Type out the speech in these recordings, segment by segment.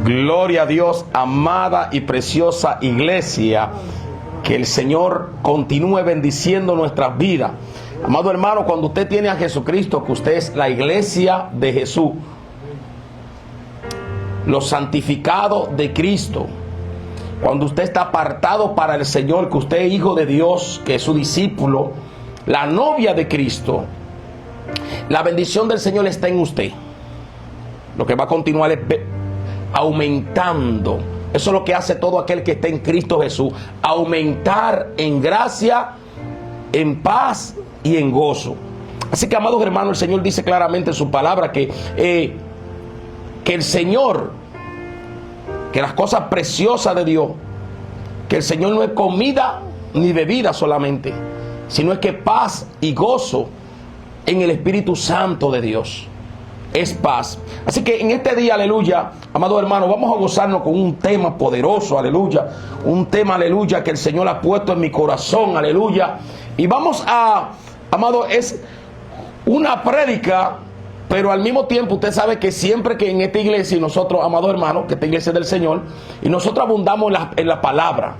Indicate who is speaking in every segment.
Speaker 1: Gloria a Dios, amada y preciosa iglesia. Que el Señor continúe bendiciendo nuestras vidas. Amado hermano, cuando usted tiene a Jesucristo, que usted es la iglesia de Jesús, los santificados de Cristo, cuando usted está apartado para el Señor, que usted es hijo de Dios, que es su discípulo, la novia de Cristo, la bendición del Señor está en usted. Lo que va a continuar es aumentando. Eso es lo que hace todo aquel que está en Cristo Jesús. Aumentar en gracia, en paz y en gozo. Así que, amados hermanos, el Señor dice claramente en su palabra que el Señor, que las cosas preciosas de Dios, que el Señor no es comida ni bebida solamente, sino es que paz y gozo en el Espíritu Santo de Dios. Es paz. Así que en este día, aleluya, amados hermanos, vamos a gozarnos con un tema poderoso, aleluya. Un tema, aleluya, que el Señor ha puesto en mi corazón, aleluya. Y vamos a, amado, es una prédica, pero al mismo tiempo usted sabe que siempre que en esta iglesia, y nosotros, amados hermanos, que esta iglesia es del Señor, y nosotros abundamos en la palabra,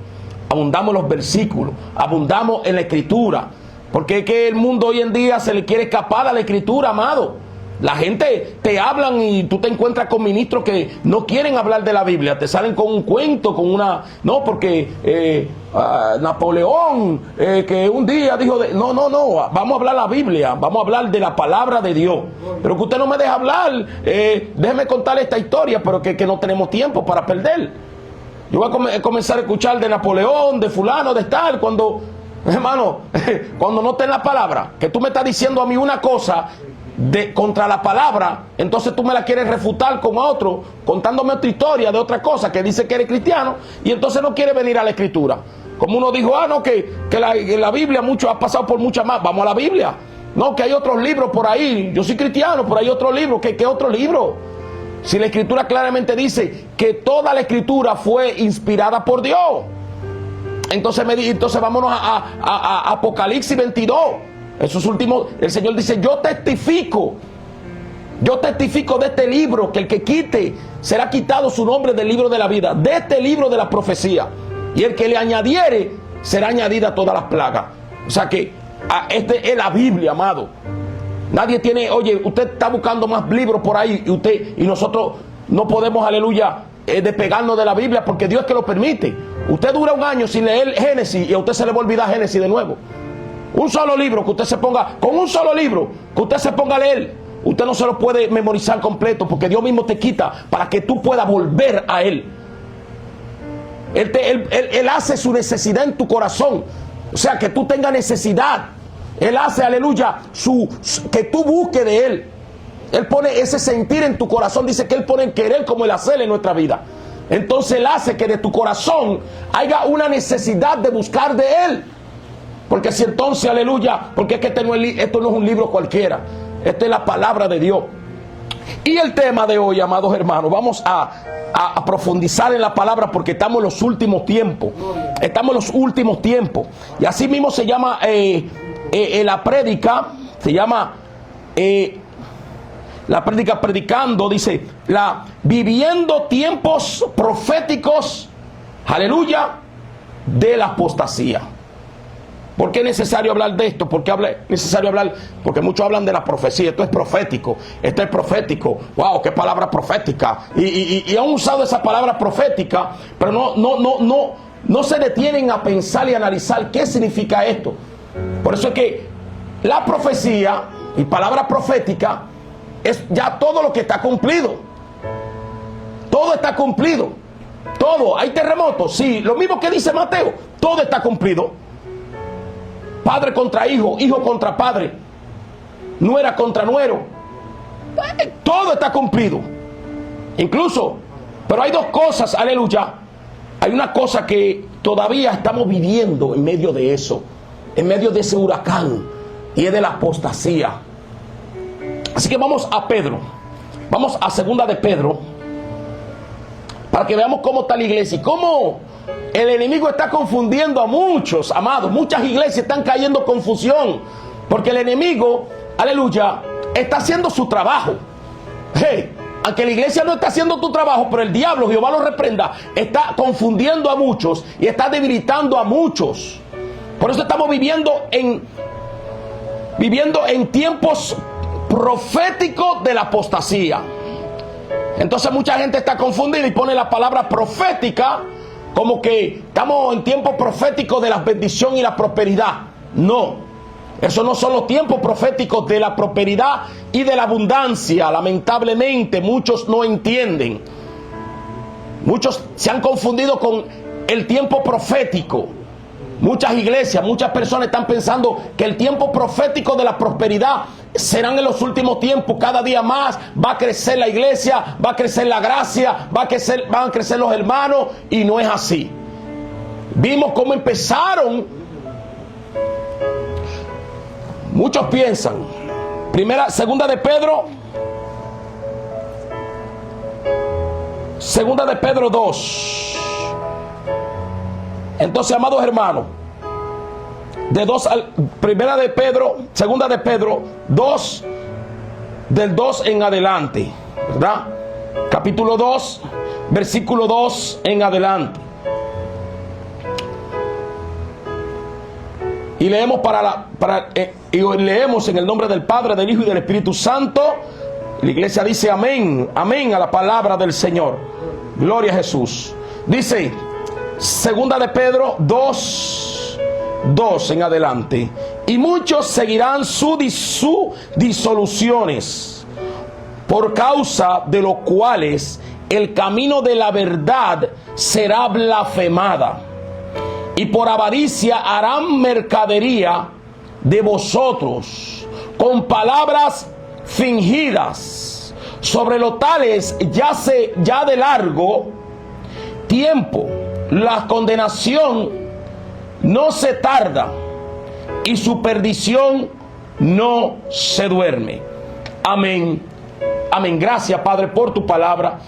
Speaker 1: abundamos en los versículos, abundamos en la escritura, porque es que el mundo hoy en día se le quiere escapar a la escritura, amado. La gente te hablan y tú te encuentras con ministros que no quieren hablar de la Biblia, te salen con un cuento, con una... No, porque Napoleón, que un día dijo... No, vamos a hablar la Biblia, vamos a hablar de la palabra de Dios. Pero que usted no me deja hablar, déjeme contar esta historia, pero que no tenemos tiempo para perder. Yo voy a comenzar a escuchar de Napoleón, de fulano, de tal, cuando... Hermano, cuando no está en la palabra, que tú me estás diciendo a mí una cosa... contra la palabra, entonces tú me la quieres refutar con otro, contándome otra historia de otra cosa que dice que eres cristiano, y entonces no quiere venir a la escritura. Como uno dijo, no, que la Biblia mucho ha pasado por muchas más, vamos a la Biblia. No, que hay otros libros por ahí, yo soy cristiano, pero hay otro libro. ¿Qué otro libro? Si la escritura claramente dice que toda la escritura fue inspirada por Dios. Entonces vámonos a Apocalipsis 22. Esos últimos, el Señor dice, yo testifico de este libro, que el que quite, será quitado su nombre del libro de la vida, de este libro de la profecía, y el que le añadiere, será añadida todas las plagas. O sea que, este es la Biblia, amado. Nadie tiene, oye, usted está buscando más libros por ahí, y nosotros no podemos, aleluya, despegarnos de la Biblia, porque Dios es que lo permite. Usted dura un año sin leer Génesis, y a usted se le va a olvidar Génesis de nuevo. Un solo libro que usted se ponga, con un solo libro que usted se ponga a leer, usted no se lo puede memorizar completo, porque Dios mismo te quita para que tú puedas volver a Él. Él hace su necesidad en tu corazón, o sea, que tú tengas necesidad. Él hace, aleluya, que tú busques de Él. Él pone ese sentir en tu corazón, dice que Él pone el querer como el hacer en nuestra vida. Entonces Él hace que de tu corazón haya una necesidad de buscar de Él. Porque si entonces, aleluya, porque es que esto no es un libro cualquiera, esta es la palabra de Dios. Y el tema de hoy, amados hermanos, vamos a profundizar en la palabra, porque estamos en los últimos tiempos. Estamos en los últimos tiempos. Y así mismo se llama la prédica, se llama la prédica predicando, dice, viviendo tiempos proféticos, aleluya, de la apostasía. ¿Por qué es necesario hablar de esto? ¿Por qué es necesario hablar? Porque muchos hablan de la profecía. Esto es profético. Esto es profético. ¡Wow! ¡Qué palabra profética! Y han usado esa palabra profética, pero no se detienen a pensar y analizar qué significa esto. Por eso es que la profecía y palabra profética es ya todo lo que está cumplido. Todo está cumplido. Todo. ¿Hay terremotos? Sí. Lo mismo que dice Mateo. Todo está cumplido. Padre contra hijo, hijo contra padre, nuera contra nuero. Todo está cumplido. Incluso, pero hay dos cosas, aleluya. Hay una cosa que todavía estamos viviendo en medio de eso, en medio de ese huracán, y es de la apostasía. Así que vamos a Pedro. Vamos a segunda de Pedro, para que veamos cómo está la iglesia y cómo el enemigo está confundiendo a muchos, amados. Muchas iglesias están cayendo en confusión, porque el enemigo, aleluya, está haciendo su trabajo. Hey, aunque la iglesia no está haciendo tu trabajo, pero el diablo, Jehová lo reprenda, está confundiendo a muchos y está debilitando a muchos. Por eso estamos viviendo en tiempos proféticos de la apostasía. Entonces mucha gente está confundida y pone la palabra profética como que estamos en tiempos proféticos de la bendición y la prosperidad. No, esos no son los tiempos proféticos de la prosperidad y de la abundancia. Lamentablemente muchos no entienden. Muchos se han confundido con el tiempo profético. Muchas iglesias, muchas personas están pensando que el tiempo profético de la prosperidad serán en los últimos tiempos. Cada día más va a crecer la iglesia, va a crecer la gracia, van a crecer los hermanos, y no es así. Vimos cómo empezaron. Muchos piensan. Segunda de Pedro 2. Entonces, amados hermanos, segunda de Pedro 2, del 2 en adelante, ¿verdad? Capítulo 2, versículo 2 en adelante. Y leemos leemos en el nombre del Padre, del Hijo y del Espíritu Santo. La iglesia dice amén, amén a la palabra del Señor. Gloria a Jesús. Dice, segunda de Pedro 2 en adelante. Y muchos seguirán sus disoluciones, por causa de los cuales el camino de la verdad será blasfemada, y por avaricia harán mercadería de vosotros con palabras fingidas. Sobre los tales ya de largo tiempo la condenación no se tarda, y su perdición no se duerme. Amén. Amén. Gracias, Padre, por tu palabra.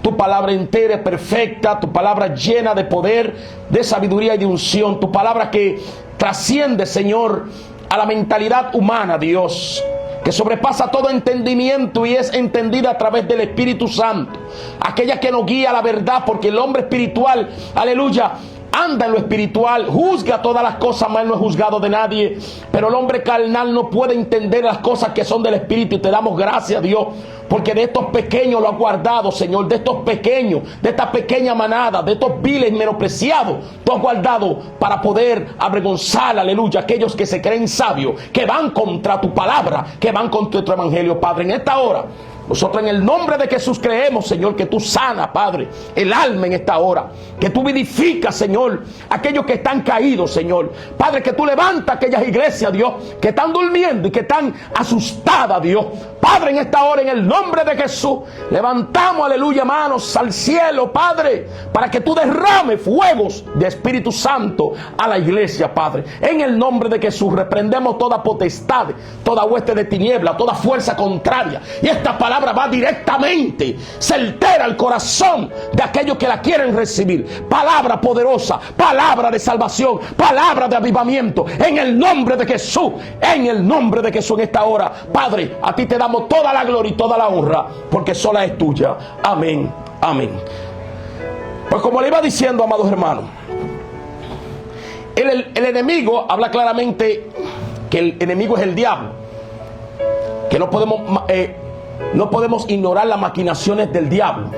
Speaker 1: Tu palabra entera es perfecta, tu palabra llena de poder, de sabiduría y de unción. Tu palabra que trasciende, Señor, a la mentalidad humana, Dios, que sobrepasa todo entendimiento y es entendida a través del Espíritu Santo. Aquella que nos guía a la verdad, porque el hombre espiritual, aleluya, anda en lo espiritual, juzga todas las cosas, mas no es juzgado de nadie. Pero el hombre carnal no puede entender las cosas que son del Espíritu. Y te damos gracias, Dios, porque de estos pequeños lo has guardado, Señor. De estos pequeños, de esta pequeña manada, de estos viles menospreciados, tú has guardado para poder avergonzar, aleluya, aquellos que se creen sabios, que van contra tu palabra, que van contra tu evangelio, Padre. En esta hora, nosotros en el nombre de Jesús creemos, Señor, que tú sanas, Padre, el alma en esta hora. Que tú vivificas, Señor, aquellos que están caídos, Señor. Padre, que tú levantas aquellas iglesias, Dios, que están durmiendo y que están asustadas, Dios. Padre, en esta hora, en el nombre de Jesús, levantamos, aleluya, manos al cielo, Padre, para que tú derrames fuegos de Espíritu Santo a la iglesia, Padre. En el nombre de Jesús, reprendemos toda potestad, toda hueste de tiniebla, toda fuerza contraria. Y esta palabra va directamente, se altera el corazón de aquellos que la quieren recibir. Palabra poderosa, palabra de salvación, palabra de avivamiento, en el nombre de Jesús, en el nombre de Jesús. En esta hora, Padre, a ti te damos toda la gloria y toda la honra, porque sola es tuya. Amén, amén. Pues como le iba diciendo, amados hermanos, el enemigo habla claramente que el enemigo es el diablo, que no podemos ignorar las maquinaciones del diablo.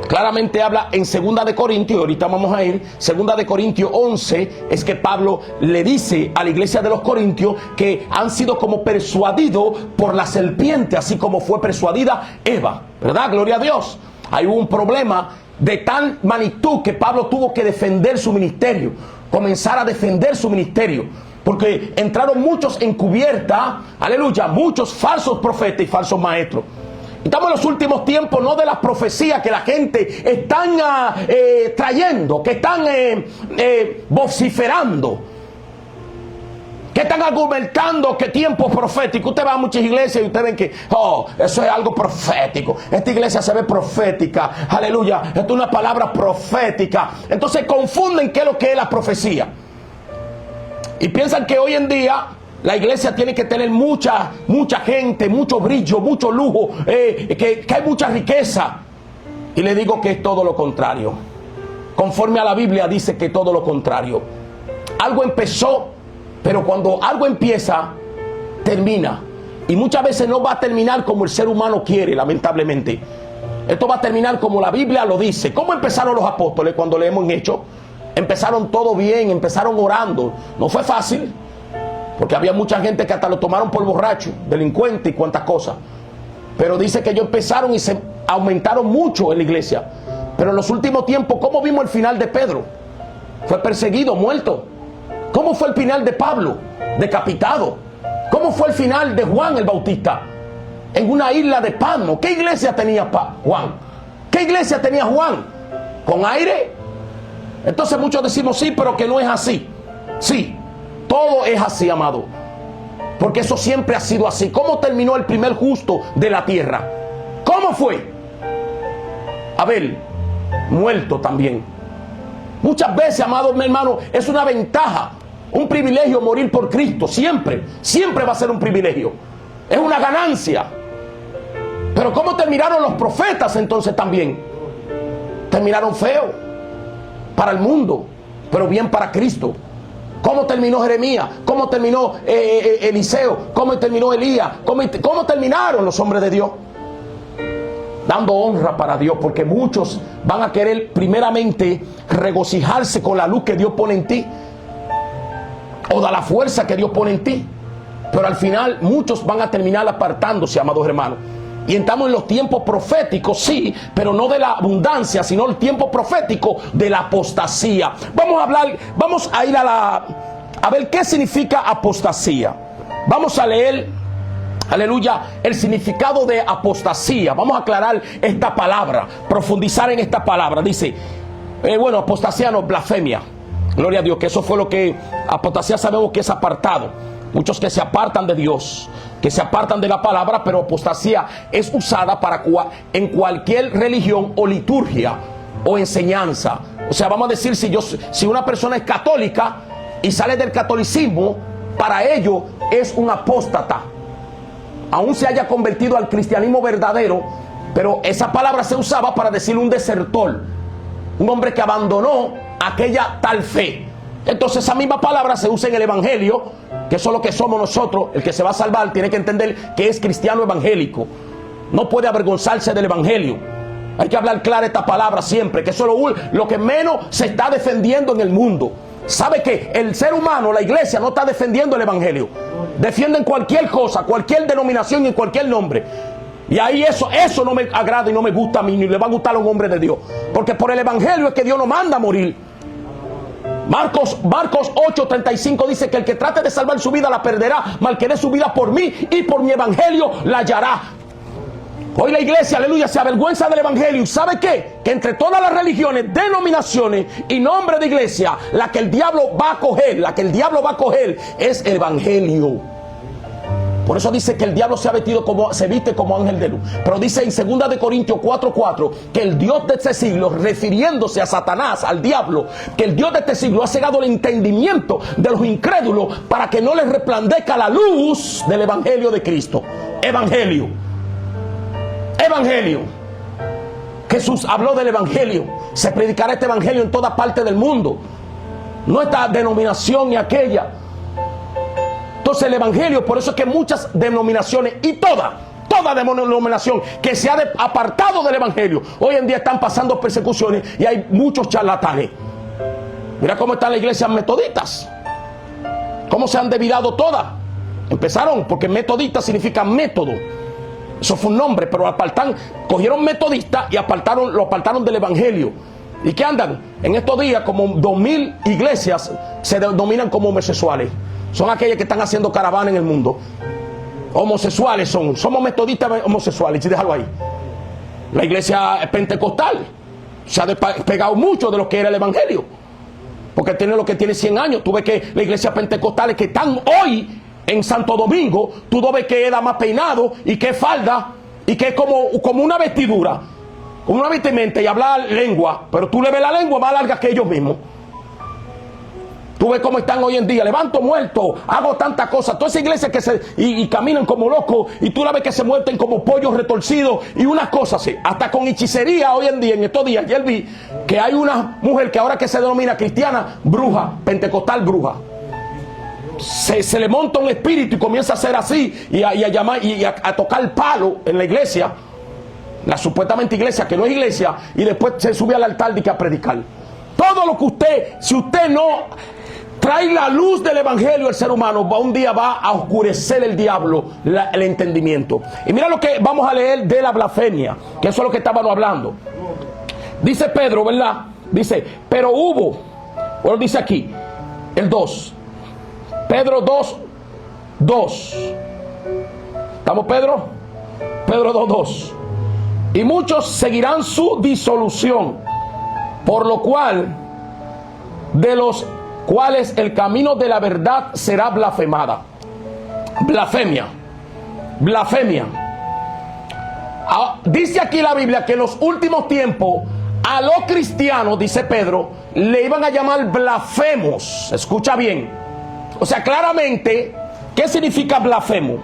Speaker 1: Claramente habla en 2 de Corintios, ahorita vamos a ir, 2 de Corintios 11, es que Pablo le dice a la iglesia de los Corintios que han sido como persuadidos por la serpiente, así como fue persuadida Eva, ¿verdad? Gloria a Dios. Hay un problema de tal magnitud que Pablo tuvo que defender su ministerio, comenzar a defender su ministerio, porque entraron muchos encubierta, aleluya, muchos falsos profetas y falsos maestros. Estamos en los últimos tiempos, no de las profecías que la gente están trayendo, que están vociferando, que están argumentando que tiempo profético. Usted va a muchas iglesias y usted ven que, eso es algo profético. Esta iglesia se ve profética, aleluya, esto es una palabra profética. Entonces confunden qué es lo que es la profecía. Y piensan que hoy en día La iglesia tiene que tener mucha gente, mucho brillo, mucho lujo, que hay mucha riqueza. Y le digo que es todo lo contrario. Conforme a la Biblia dice que todo lo contrario. Algo empezó, pero cuando algo empieza, termina. Y muchas veces no va a terminar como el ser humano quiere, lamentablemente. Esto va a terminar como la Biblia lo dice. ¿Cómo empezaron los apóstoles cuando leemos en Hechos? Empezaron todo bien, empezaron orando. No fue fácil, porque había mucha gente que hasta lo tomaron por borracho, delincuente y cuantas cosas. Pero dice que ellos empezaron y se aumentaron mucho en la iglesia. Pero en los últimos tiempos, ¿cómo vimos el final de Pedro? Fue perseguido, muerto. ¿Cómo fue el final de Pablo? Decapitado. ¿Cómo fue el final de Juan el Bautista? En una isla de Patmos. ¿Qué iglesia tenía Juan? ¿Qué iglesia tenía Juan? ¿Con aire? Entonces muchos decimos sí, pero que no es así. Sí, todo es así, amado. Porque eso siempre ha sido así. ¿Cómo terminó el primer justo de la tierra? ¿Cómo fue? Abel, muerto también. Muchas veces, amados hermanos, es una ventaja, un privilegio morir por Cristo. Siempre, siempre va a ser un privilegio. Es una ganancia. Pero ¿cómo terminaron los profetas entonces también? Terminaron feo para el mundo, pero bien para Cristo. ¿Cómo terminó Jeremías? ¿Cómo terminó Eliseo? ¿Cómo terminó Elías? ¿Cómo terminaron los hombres de Dios? Dando honra para Dios, porque muchos van a querer primeramente regocijarse con la luz que Dios pone en ti, o de la fuerza que Dios pone en ti. Pero al final muchos van a terminar apartándose, amados hermanos. Y estamos en los tiempos proféticos, sí, pero no de la abundancia, sino el tiempo profético de la apostasía. Vamos a ir a ver qué significa apostasía. Vamos a leer, aleluya, el significado de apostasía. Vamos a aclarar esta palabra, profundizar en esta palabra. Dice, apostasía no, blasfemia. Gloria a Dios, que eso fue lo que apostasía sabemos que es apartado. Muchos que se apartan de Dios, que se apartan de la palabra, pero apostasía es usada para en cualquier religión o liturgia o enseñanza. O sea, vamos a decir, si una persona es católica y sale del catolicismo, para ello es un apóstata. Aún se haya convertido al cristianismo verdadero, pero esa palabra se usaba para decir un desertor, un hombre que abandonó aquella tal fe. Entonces esa misma palabra se usa en el evangelio, que eso es lo que somos nosotros. El que se va a salvar tiene que entender que es cristiano evangélico. No puede avergonzarse del evangelio. Hay que hablar clara esta palabra siempre, que eso es lo que menos se está defendiendo en el mundo. ¿Sabe qué? El ser humano, la iglesia, no está defendiendo el evangelio. Defienden cualquier cosa, cualquier denominación y cualquier nombre. Y ahí eso no me agrada y no me gusta a mí, ni le va a gustar a los hombres de Dios. Porque por el evangelio es que Dios nos manda a morir. Marcos 8:35 dice que el que trate de salvar su vida la perderá, mal que dé su vida por mí y por mi evangelio la hallará. Hoy la iglesia, aleluya, se avergüenza del evangelio. ¿Y sabe qué? Que entre todas las religiones, denominaciones y nombre de iglesia, la que el diablo va a coger es el evangelio. Por eso dice que el diablo se viste como ángel de luz. Pero dice en 2 de Corintios 4:4 que el Dios de este siglo, refiriéndose a Satanás, al diablo, que el Dios de este siglo ha cegado el entendimiento de los incrédulos para que no les resplandezca la luz del evangelio de Cristo. Evangelio. Jesús habló del evangelio. Se predicará este evangelio en toda parte del mundo. No esta denominación ni aquella. Entonces el evangelio, por eso es que muchas denominaciones y toda denominación que se ha apartado del evangelio, hoy en día están pasando persecuciones y hay muchos charlatanes. Mira cómo están las iglesias metodistas, cómo se han desviado todas. Empezaron porque metodista significa método, eso fue un nombre, pero cogieron metodista y lo apartaron del evangelio. ¿Y qué andan? En estos días como 2000 iglesias se denominan como homosexuales. Son aquellas que están haciendo caravana en el mundo. Homosexuales somos metodistas homosexuales. Y déjalo ahí. La iglesia pentecostal se ha despegado mucho de lo que era el evangelio, porque tiene lo que tiene 100 años. Tú ves que la iglesia pentecostal que están hoy en Santo Domingo, tú no ves que era más peinado y que falda y que es como una vestidura, como una vestimenta y hablar lengua, pero tú le ves la lengua más larga que ellos mismos. Tú ves cómo están hoy en día, levanto muerto, hago tantas cosas. Todas esas iglesias que y caminan como locos, y tú la ves que se muerten como pollos retorcidos y unas cosas así. Hasta con hechicería hoy en día, en estos días, ayer vi que hay una mujer que ahora que se denomina cristiana, bruja, pentecostal bruja. Se le monta un espíritu y comienza a hacer así y a llamar y a tocar el palo en la iglesia, la supuestamente iglesia que no es iglesia, y después se sube al altar y que a predicar. Todo lo que usted, si usted no trae la luz del evangelio al ser humano, un día va a oscurecer el diablo el entendimiento. Y mira lo que vamos a leer de la blasfemia, que eso es lo que estábamos hablando. Dice Pedro, ¿verdad? Dice, pero hubo, o dice aquí, el 2. Pedro 2:2. ¿Estamos, Pedro? Pedro 2:2. Y muchos seguirán su disolución, por lo cual, de los cuales el camino de la verdad será blasfemada. Blasfemia. Blasfemia. Dice aquí la Biblia que en los últimos tiempos a los cristianos, dice Pedro, le iban a llamar blasfemos. Escucha bien. O sea, claramente, ¿qué significa blasfemo?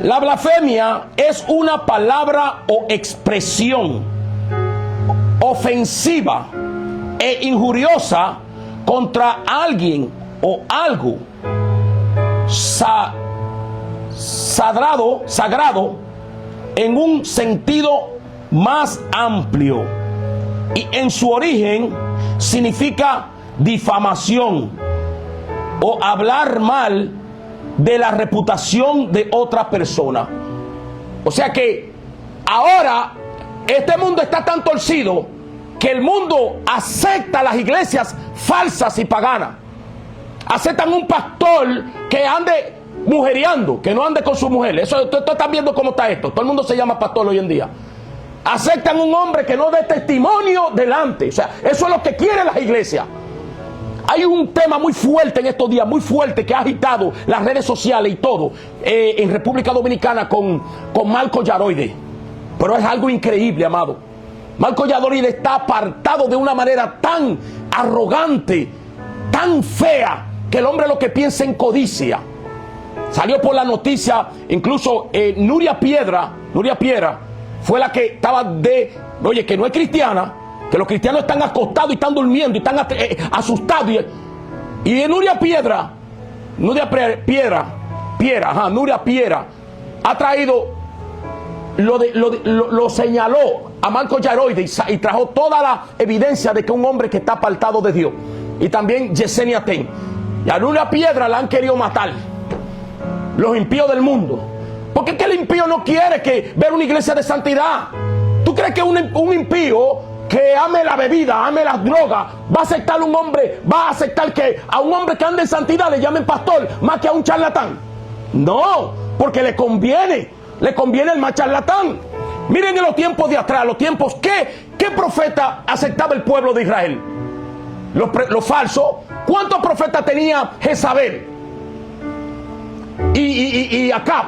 Speaker 1: La blasfemia es una palabra o expresión ofensiva e injuriosa contra alguien o algo sagrado en un sentido más amplio, y en su origen significa difamación o hablar mal de la reputación de otra persona. O sea que ahora este mundo está tan torcido que el mundo acepta las iglesias falsas y paganas. Aceptan un pastor que ande mujeriando, que no ande con su mujer. Eso, tú estás viendo cómo está esto. Todo el mundo se llama pastor hoy en día. Aceptan un hombre que no dé testimonio delante. O sea, eso es lo que quieren las iglesias. Hay un tema muy fuerte en estos días, muy fuerte, que ha agitado las redes sociales y todo, en República Dominicana con Marco Yaroide. Pero es algo increíble, amado. Marco Yaroide está apartado de una manera tan arrogante, tan fea, que el hombre lo que piensa en codicia. Salió por la noticia, incluso Nuria Piedra fue la que estaba oye, que no es cristiana, que los cristianos están acostados y están durmiendo y están asustados. Y Nuria Piedra ha traído, lo señaló a Marco Yaroide y trajo toda la evidencia de que un hombre que está apartado de Dios. Y también Yesenia Ten. Y a Nuria Piedra la han querido matar los impíos del mundo. Porque es que el impío no quiere ver una iglesia de santidad. ¿Tú crees que un impío que ame la bebida, ame las drogas, va a aceptar que a un hombre que anda en santidad le llamen pastor más que a un charlatán? No, porque le conviene el más charlatán. Miren en los tiempos de atrás, los tiempos, ¿qué profeta aceptaba el pueblo de Israel? Los falsos. ¿Cuántos profetas tenía Jezabel? Y Acab,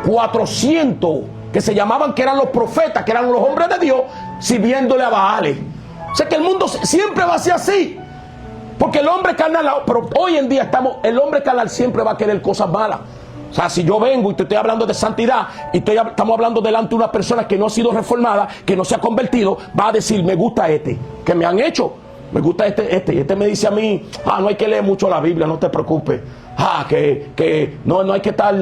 Speaker 1: 400 que se llamaban, que eran los profetas, que eran los hombres de Dios, sirviéndole a Baales. O sea que el mundo siempre va a ser así, porque el hombre carnal, pero hoy en día el hombre carnal siempre va a querer cosas malas. O sea, si yo vengo y te estoy hablando de santidad y estamos hablando delante de una persona que no ha sido reformada, que no se ha convertido, va a decir, me gusta que me han hecho, me gusta este me dice a mí, no hay que leer mucho la Biblia, no te preocupes. Que no hay que estar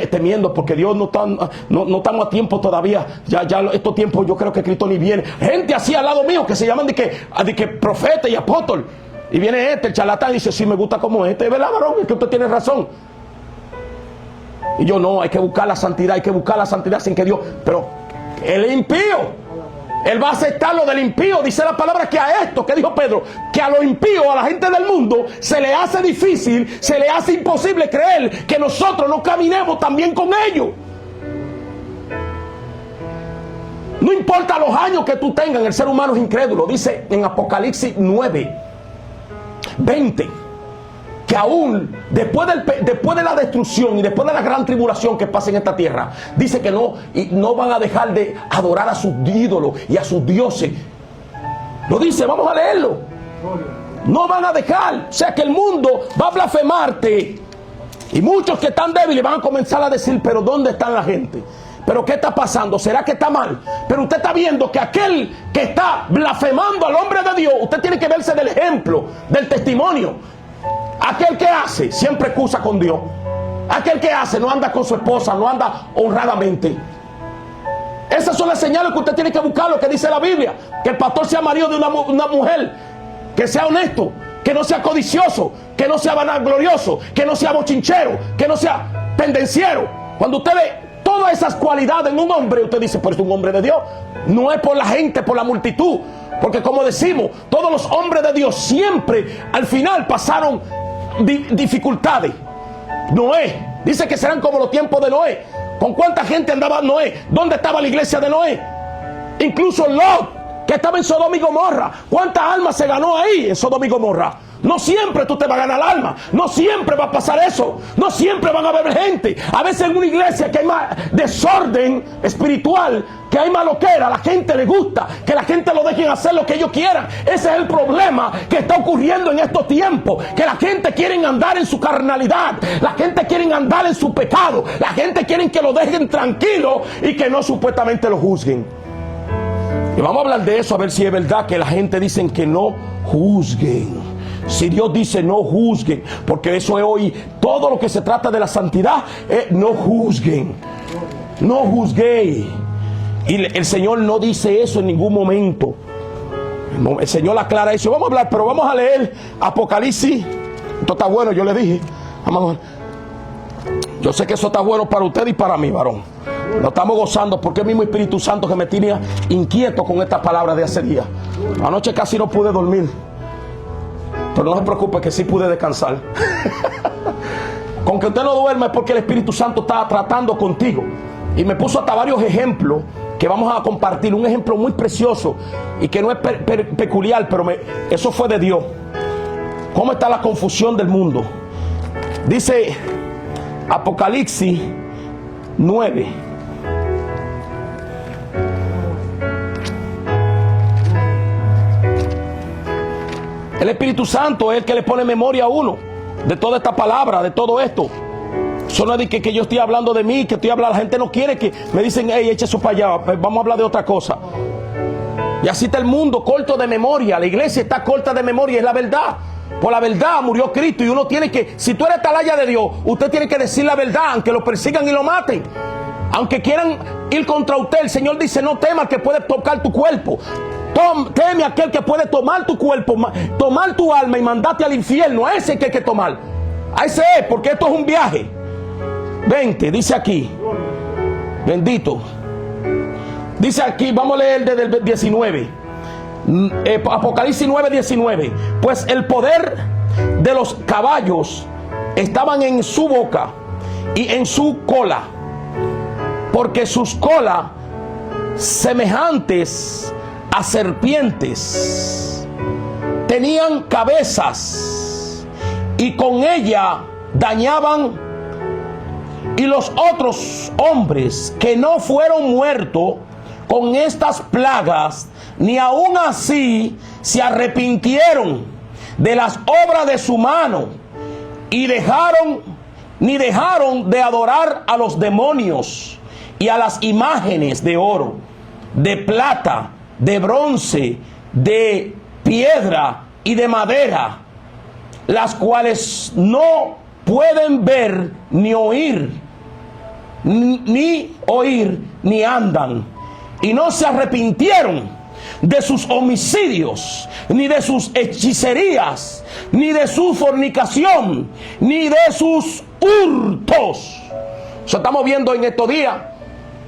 Speaker 1: temiendo, porque Dios no estamos a tiempo todavía. Ya estos tiempos yo creo que Cristo ni viene. Gente así al lado mío que se llaman de que profeta y apóstol. Y viene el charlatán y dice, sí, me gusta como ¿verdad, varón? Es que usted tiene razón. Y yo, no, hay que buscar la santidad sin que Dios. Pero el impío, él va a aceptar lo del impío. Dice la palabra que a esto, que dijo Pedro, que a los impíos, a la gente del mundo, se le hace difícil, se le hace imposible creer que nosotros no caminemos también con ellos. No importa los años que tú tengas, el ser humano es incrédulo. Dice en Apocalipsis 9:20, que aún después de la destrucción y después de la gran tribulación que pasa en esta tierra, dice que no van a dejar de adorar a sus ídolos y a sus dioses. Lo dice, vamos a leerlo. No van a dejar. O sea que el mundo va a blasfemarte. Y muchos que están débiles van a comenzar a decir, pero ¿dónde está la gente? ¿Pero qué está pasando? ¿Será que está mal? Pero usted está viendo que aquel que está blasfemando al hombre de Dios, usted tiene que verse del ejemplo, del testimonio. Aquel que hace, siempre excusa con Dios. Aquel que hace, no anda con su esposa, no anda honradamente. Esas son las señales que usted tiene que buscar, lo que dice la Biblia. Que el pastor sea marido de una mujer, que sea honesto, que no sea codicioso, que no sea vanaglorioso, que no sea bochinchero, que no sea pendenciero. Cuando usted ve todas esas cualidades en un hombre, usted dice, pero es un hombre de Dios. No es por la gente, por la multitud. Porque como decimos, todos los hombres de Dios siempre al final pasaron dificultades. Noé, dice que serán como los tiempos de Noé. ¿Con cuánta gente andaba Noé? ¿Dónde estaba la iglesia de Noé? Incluso Lot, que estaba en Sodoma y Gomorra. ¿Cuántas almas se ganó ahí en Sodoma y Gomorra? No siempre tú te vas a ganar alma. No siempre va a pasar eso. No siempre van a haber gente. A veces en una iglesia que hay más desorden espiritual, que hay maloquera, a la gente le gusta que la gente lo dejen hacer lo que ellos quieran. Ese es el problema que está ocurriendo en estos tiempos. Que la gente quiere andar en su carnalidad. La gente quiere andar en su pecado. La gente quiere que lo dejen tranquilo y que no supuestamente lo juzguen. Y vamos a hablar de eso, a ver si es verdad que la gente dice que no juzguen. Si Dios dice no juzguen, porque eso es hoy, todo lo que se trata de la santidad, no juzguen, no juzguéis. Y el Señor no dice eso en ningún momento. El Señor aclara eso. Vamos a hablar, pero vamos a leer Apocalipsis. Esto está bueno, yo le dije. Vamos a ver. Yo sé que eso está bueno para usted y para mí, varón. Lo estamos gozando porque es el mismo Espíritu Santo que me tenía inquieto con esta palabra de hace días. Anoche casi no pude dormir. Pero no se preocupe que sí pude descansar. Con que usted no duerma es porque el Espíritu Santo está tratando contigo. Y me puso hasta varios ejemplos que vamos a compartir. Un ejemplo muy precioso y que no es peculiar, pero eso fue de Dios. ¿Cómo está la confusión del mundo? Dice Apocalipsis 9. El Espíritu Santo es el que le pone memoria a uno de toda esta palabra, de todo esto. Eso no es de que yo estoy hablando de mí, que estoy hablando. La gente no quiere que me dicen, hey, eche eso para allá, vamos a hablar de otra cosa. Y así está el mundo, corto de memoria. La iglesia está corta de memoria, es la verdad. Por la verdad murió Cristo y uno tiene que, si tú eres atalaya de Dios, usted tiene que decir la verdad, aunque lo persigan y lo maten. Aunque quieran ir contra usted, el Señor dice, no temas que puede tocar tu cuerpo. Teme a aquel que puede tomar tu cuerpo, tomar tu alma y mandarte al infierno. A ese que hay que tomar. A ese es, porque esto es un viaje. 20, dice aquí. Bendito. Dice aquí, vamos a leer desde el 19. Apocalipsis 9, 19. Pues el poder de los caballos estaban en su boca y en su cola, porque sus colas semejantes a serpientes tenían cabezas y con ella dañaban. Y los otros hombres que no fueron muertos con estas plagas, ni aun así se arrepintieron de las obras de su mano y dejaron de adorar a los demonios y a las imágenes de oro, de plata, de bronce, de piedra y de madera, las cuales no pueden ver ni oír, ni andan. Y no se arrepintieron de sus homicidios, ni de sus hechicerías, ni de su fornicación, ni de sus hurtos. Eso estamos viendo en estos días,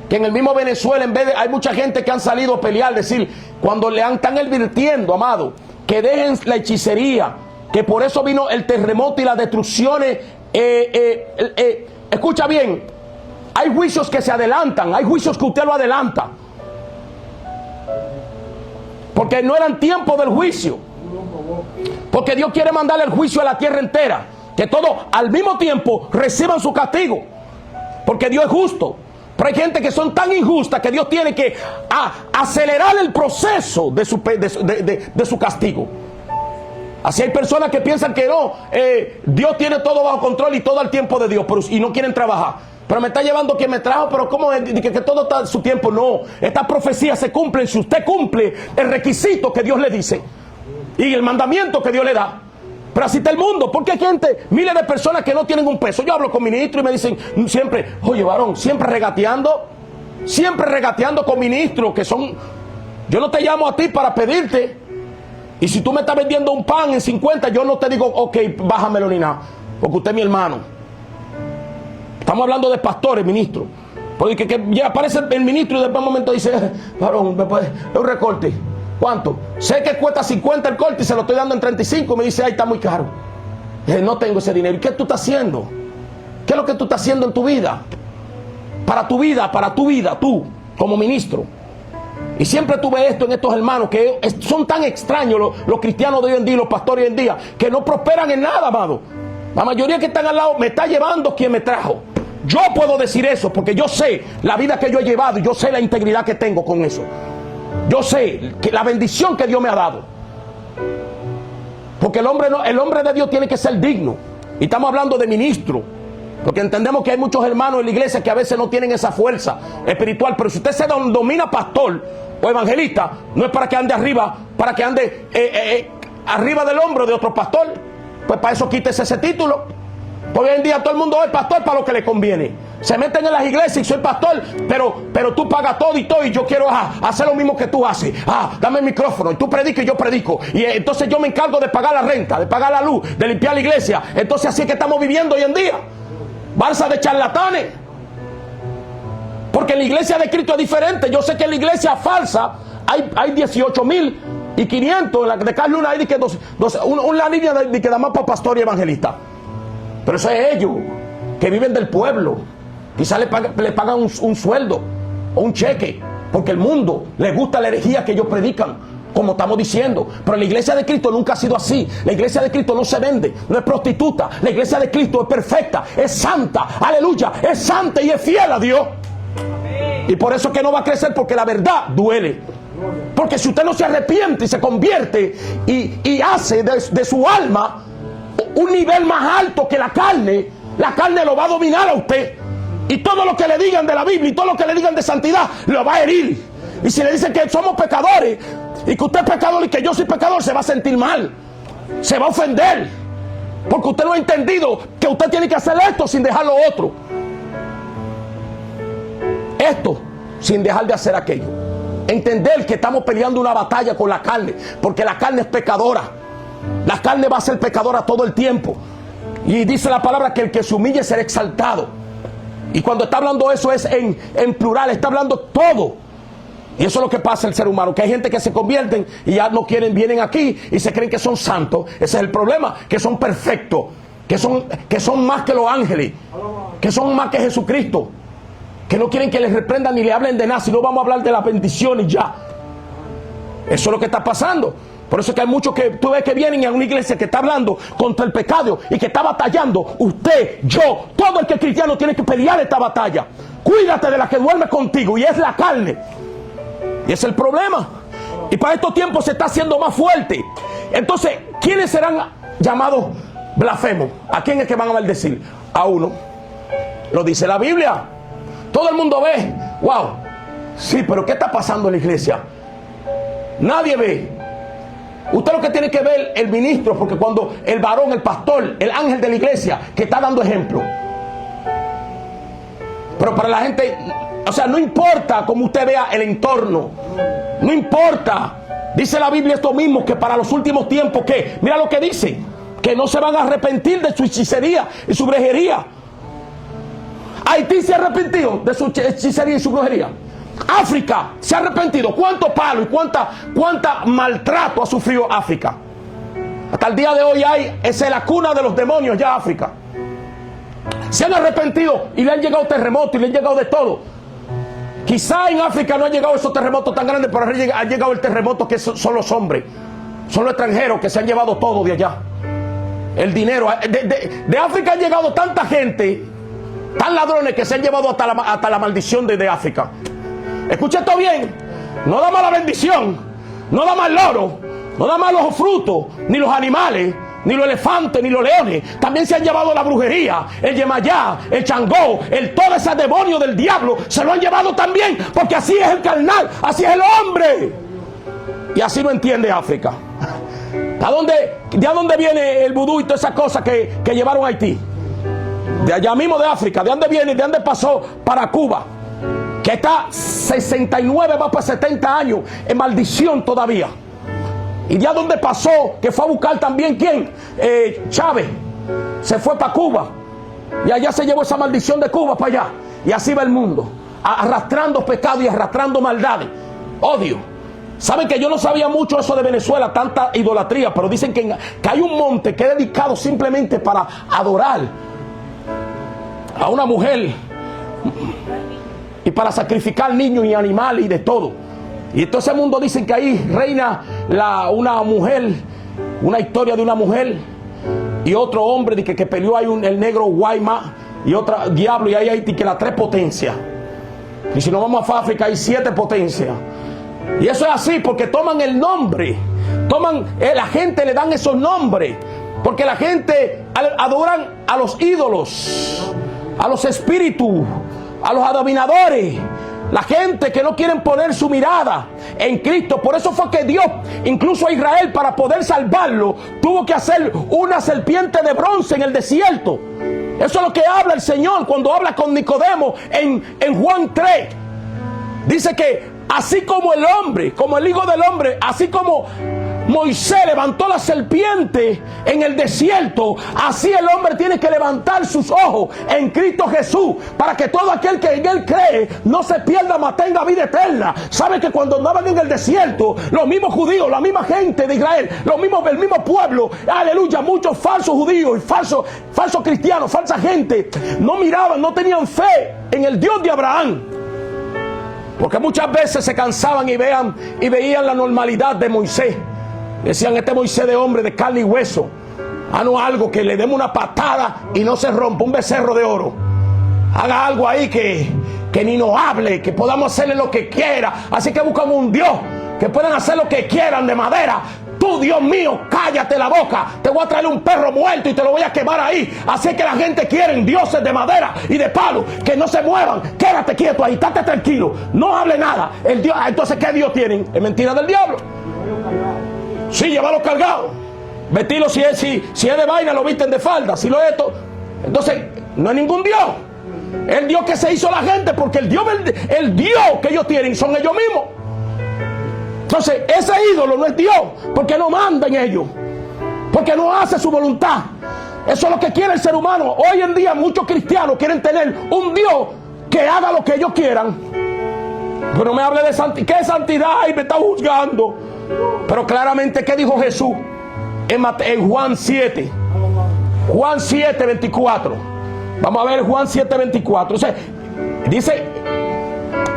Speaker 1: que en el mismo Venezuela, en vez de, hay mucha gente que han salido a pelear, decir, cuando están advirtiendo, amado, que dejen la hechicería, que por eso vino el terremoto y las destrucciones. Escucha bien, hay juicios que se adelantan, hay juicios que usted lo adelanta, porque no eran tiempo del juicio, porque Dios quiere mandarle el juicio a la tierra entera, que todos al mismo tiempo reciban su castigo, porque Dios es justo. Pero hay gente que son tan injustas que Dios tiene que acelerar el proceso de su castigo. Así hay personas que piensan que no, Dios tiene todo bajo control y todo al tiempo de Dios, y no quieren trabajar. Pero me está llevando quien me trajo, pero ¿cómo es? Que todo está en su tiempo? No, estas profecías se cumplen si usted cumple el requisito que Dios le dice y el mandamiento que Dios le da. Pero así está el mundo, porque hay gente, miles de personas que no tienen un peso. Yo hablo con ministros y me dicen siempre, oye varón, siempre regateando con ministros que son, yo no te llamo a ti para pedirte, y si tú me estás vendiendo un pan en 50, yo no te digo, ok, bájamelo ni nada, porque usted es mi hermano. Estamos hablando de pastores, ministros, porque que ya aparece el ministro y después de un momento dice, varón, ¿me puede? Es un recorte. ¿Cuánto? Sé que cuesta 50 el corte y se lo estoy dando en 35. Me dice, ay, está muy caro. No tengo ese dinero. ¿Y qué tú estás haciendo? ¿Qué es lo que tú estás haciendo en tu vida? Para tu vida, tú, como ministro. Y siempre tuve esto en estos hermanos que son tan extraños los cristianos de hoy en día, los pastores de hoy en día, que no prosperan en nada, amado. La mayoría que están al lado, me está llevando quien me trajo. Yo puedo decir eso porque yo sé la vida que yo he llevado y yo sé la integridad que tengo con eso. Yo sé que la bendición que Dios me ha dado. Porque el hombre de Dios tiene que ser digno. Y estamos hablando de ministro. Porque entendemos que hay muchos hermanos en la iglesia que a veces no tienen esa fuerza espiritual. Pero si usted se domina pastor o evangelista, no es para que ande arriba, para que ande arriba del hombro de otro pastor. Pues para eso quítese ese título. Porque hoy en día todo el mundo es pastor para lo que le conviene. Se meten en las iglesias y soy pastor, pero tú pagas todo y yo quiero hacer lo mismo que tú haces. Dame el micrófono y tú predicas y yo predico. Y entonces yo me encargo de pagar la renta, de pagar la luz, de limpiar la iglesia. Entonces así es que estamos viviendo hoy en día. Balsa de charlatanes. Porque en la iglesia de Cristo es diferente. Yo sé que en la iglesia falsa hay 18,500. En la de Carlos Luna hay una línea de que da más para pastor y evangelista. Pero eso es ellos, que viven del pueblo. Quizás le pagan un sueldo o un cheque, porque el mundo le gusta la herejía que ellos predican, como estamos diciendo. Pero la iglesia de Cristo nunca ha sido así. La iglesia de Cristo no se vende, no es prostituta. La iglesia de Cristo es perfecta, es santa, aleluya, es santa y es fiel a Dios. Y por eso es que no va a crecer, porque la verdad duele. Porque si usted no se arrepiente y se convierte y hace de su alma un nivel más alto que la carne lo va a dominar a usted. Y todo lo que le digan de la Biblia y todo lo que le digan de santidad lo va a herir. Y si le dicen que somos pecadores y que usted es pecador y que yo soy pecador, se va a sentir mal, se va a ofender, porque usted no ha entendido que usted tiene que hacer esto sin dejar lo otro, esto sin dejar de hacer aquello. Entender que estamos peleando una batalla con la carne, porque la carne es pecadora. La carne va a ser pecadora todo el tiempo. Y dice la palabra que el que se humille será exaltado. Y cuando está hablando eso es en plural, está hablando todo. Y eso es lo que pasa el ser humano, que hay gente que se convierten y ya no quieren, vienen aquí y se creen que son santos. Ese es el problema, que son perfectos, que son más que los ángeles, que son más que Jesucristo, que no quieren que les reprendan ni le hablen de nada, sino vamos a hablar de las bendiciones ya. Eso es lo que está pasando. Por eso es que hay muchos que tú ves que vienen a una iglesia que está hablando contra el pecado y que está batallando. Usted, yo, todo el que es cristiano tiene que pelear esta batalla. Cuídate de la que duerme contigo, y es la carne. Y es el problema. Y para estos tiempos se está haciendo más fuerte. Entonces, ¿quiénes serán llamados blasfemos? ¿A quién es que van a maldecir? A uno. Lo dice la Biblia. Todo el mundo ve. Wow. Sí, pero ¿qué está pasando en la iglesia? Nadie ve. Usted lo que tiene que ver el ministro, porque cuando el varón, el pastor, el ángel de la iglesia, que está dando ejemplo. Pero para la gente, o sea, no importa cómo usted vea el entorno, no importa. Dice la Biblia esto mismo, que para los últimos tiempos, que mira lo que dice, que no se van a arrepentir de su hechicería y su brujería. Haití se ha arrepentido de su hechicería y su brujería. África se ha arrepentido. ¿Cuánto palo y cuánta maltrato ha sufrido África? Hasta el día de hoy esa es la cuna de los demonios ya, África. Se han arrepentido y le han llegado terremotos y le han llegado de todo. Quizá en África no han llegado esos terremotos tan grandes, pero ha llegado el terremoto que son los hombres, son los extranjeros que se han llevado todo de allá. El dinero. De África han llegado tanta gente, tan ladrones, que se han llevado hasta la maldición de África. Escucha esto bien. No da más la bendición, no da más el oro, No nada más los frutos, ni los animales, ni los elefantes, ni los leones. También se han llevado la brujería, el yemayá, el changó, todo ese demonio del diablo. Se lo han llevado también, porque así es el carnal, así es el hombre. Y así lo entiende África. ¿De dónde viene el vudú y todas esas cosas que llevaron a Haití? De allá mismo de África. ¿De dónde viene? ¿De dónde pasó para Cuba? Que está 69, va para 70 años en maldición todavía. ¿Y de dónde pasó? Que fue a buscar también ¿quién? Chávez. Se fue para Cuba. Y allá se llevó esa maldición de Cuba para allá. Y así va el mundo. Arrastrando pecado y arrastrando maldades. Odio. Saben que yo no sabía mucho eso de Venezuela, tanta idolatría. Pero dicen que hay un monte que es dedicado simplemente para adorar a una mujer. Y para sacrificar niños y animales y de todo. Y en todo ese mundo dicen que ahí reina una mujer, una historia de una mujer y otro hombre de que peleó ahí el negro Guayma y otra diablo, y ahí hay que las 3 potencias. Y si nos vamos a África hay 7 potencias. Y eso es así porque toman el nombre, la gente le dan esos nombres, porque la gente adoran a los ídolos, a los espíritus, a los adivinadores, la gente que no quieren poner su mirada en Cristo. Por eso fue que Dios, incluso a Israel, para poder salvarlo, tuvo que hacer una serpiente de bronce en el desierto. Eso es lo que habla el Señor cuando habla con Nicodemo en Juan 3. Dice que así como el hombre, como el Hijo del Hombre, así como Moisés levantó la serpiente en el desierto, así el hombre tiene que levantar sus ojos en Cristo Jesús, para que todo aquel que en Él cree no se pierda, mas tenga vida eterna. ¿Sabe que cuando andaban en el desierto, los mismos judíos, la misma gente de Israel, el mismo pueblo, aleluya, muchos falsos judíos y falsos cristianos, falsa gente, no miraban, no tenían fe en el Dios de Abraham? Porque muchas veces se cansaban y veían la normalidad de Moisés. Decían, este Moisés de hombre, de carne y hueso, no algo que le demos una patada y no se rompa, un becerro de oro. Haga algo ahí que ni nos hable, que podamos hacerle lo que quiera. Así que buscamos un Dios que puedan hacer lo que quieran de madera. Tú, Dios mío, cállate la boca. Te voy a traer un perro muerto y te lo voy a quemar ahí. Así que la gente quiere dioses de madera y de palo, que no se muevan. Quédate quieto ahí, estate tranquilo, no hable nada. Entonces, ¿qué Dios tienen? Es mentira del diablo. Sí, llévalo cargado. Vestirlo si es de vaina, lo visten de falda. Si lo es esto, entonces no es ningún Dios. El Dios que se hizo la gente, porque el Dios que ellos tienen son ellos mismos. Entonces ese ídolo no es Dios, porque no manda en ellos, porque no hace su voluntad. Eso es lo que quiere el ser humano. Hoy en día muchos cristianos quieren tener un Dios que haga lo que ellos quieran. Pero no me hable de santidad. ¿Qué santidad? Y me está juzgando. Pero claramente, ¿qué dijo Jesús en Juan 7? Juan 7, 24. Vamos a ver Juan 7, 24. O sea, dice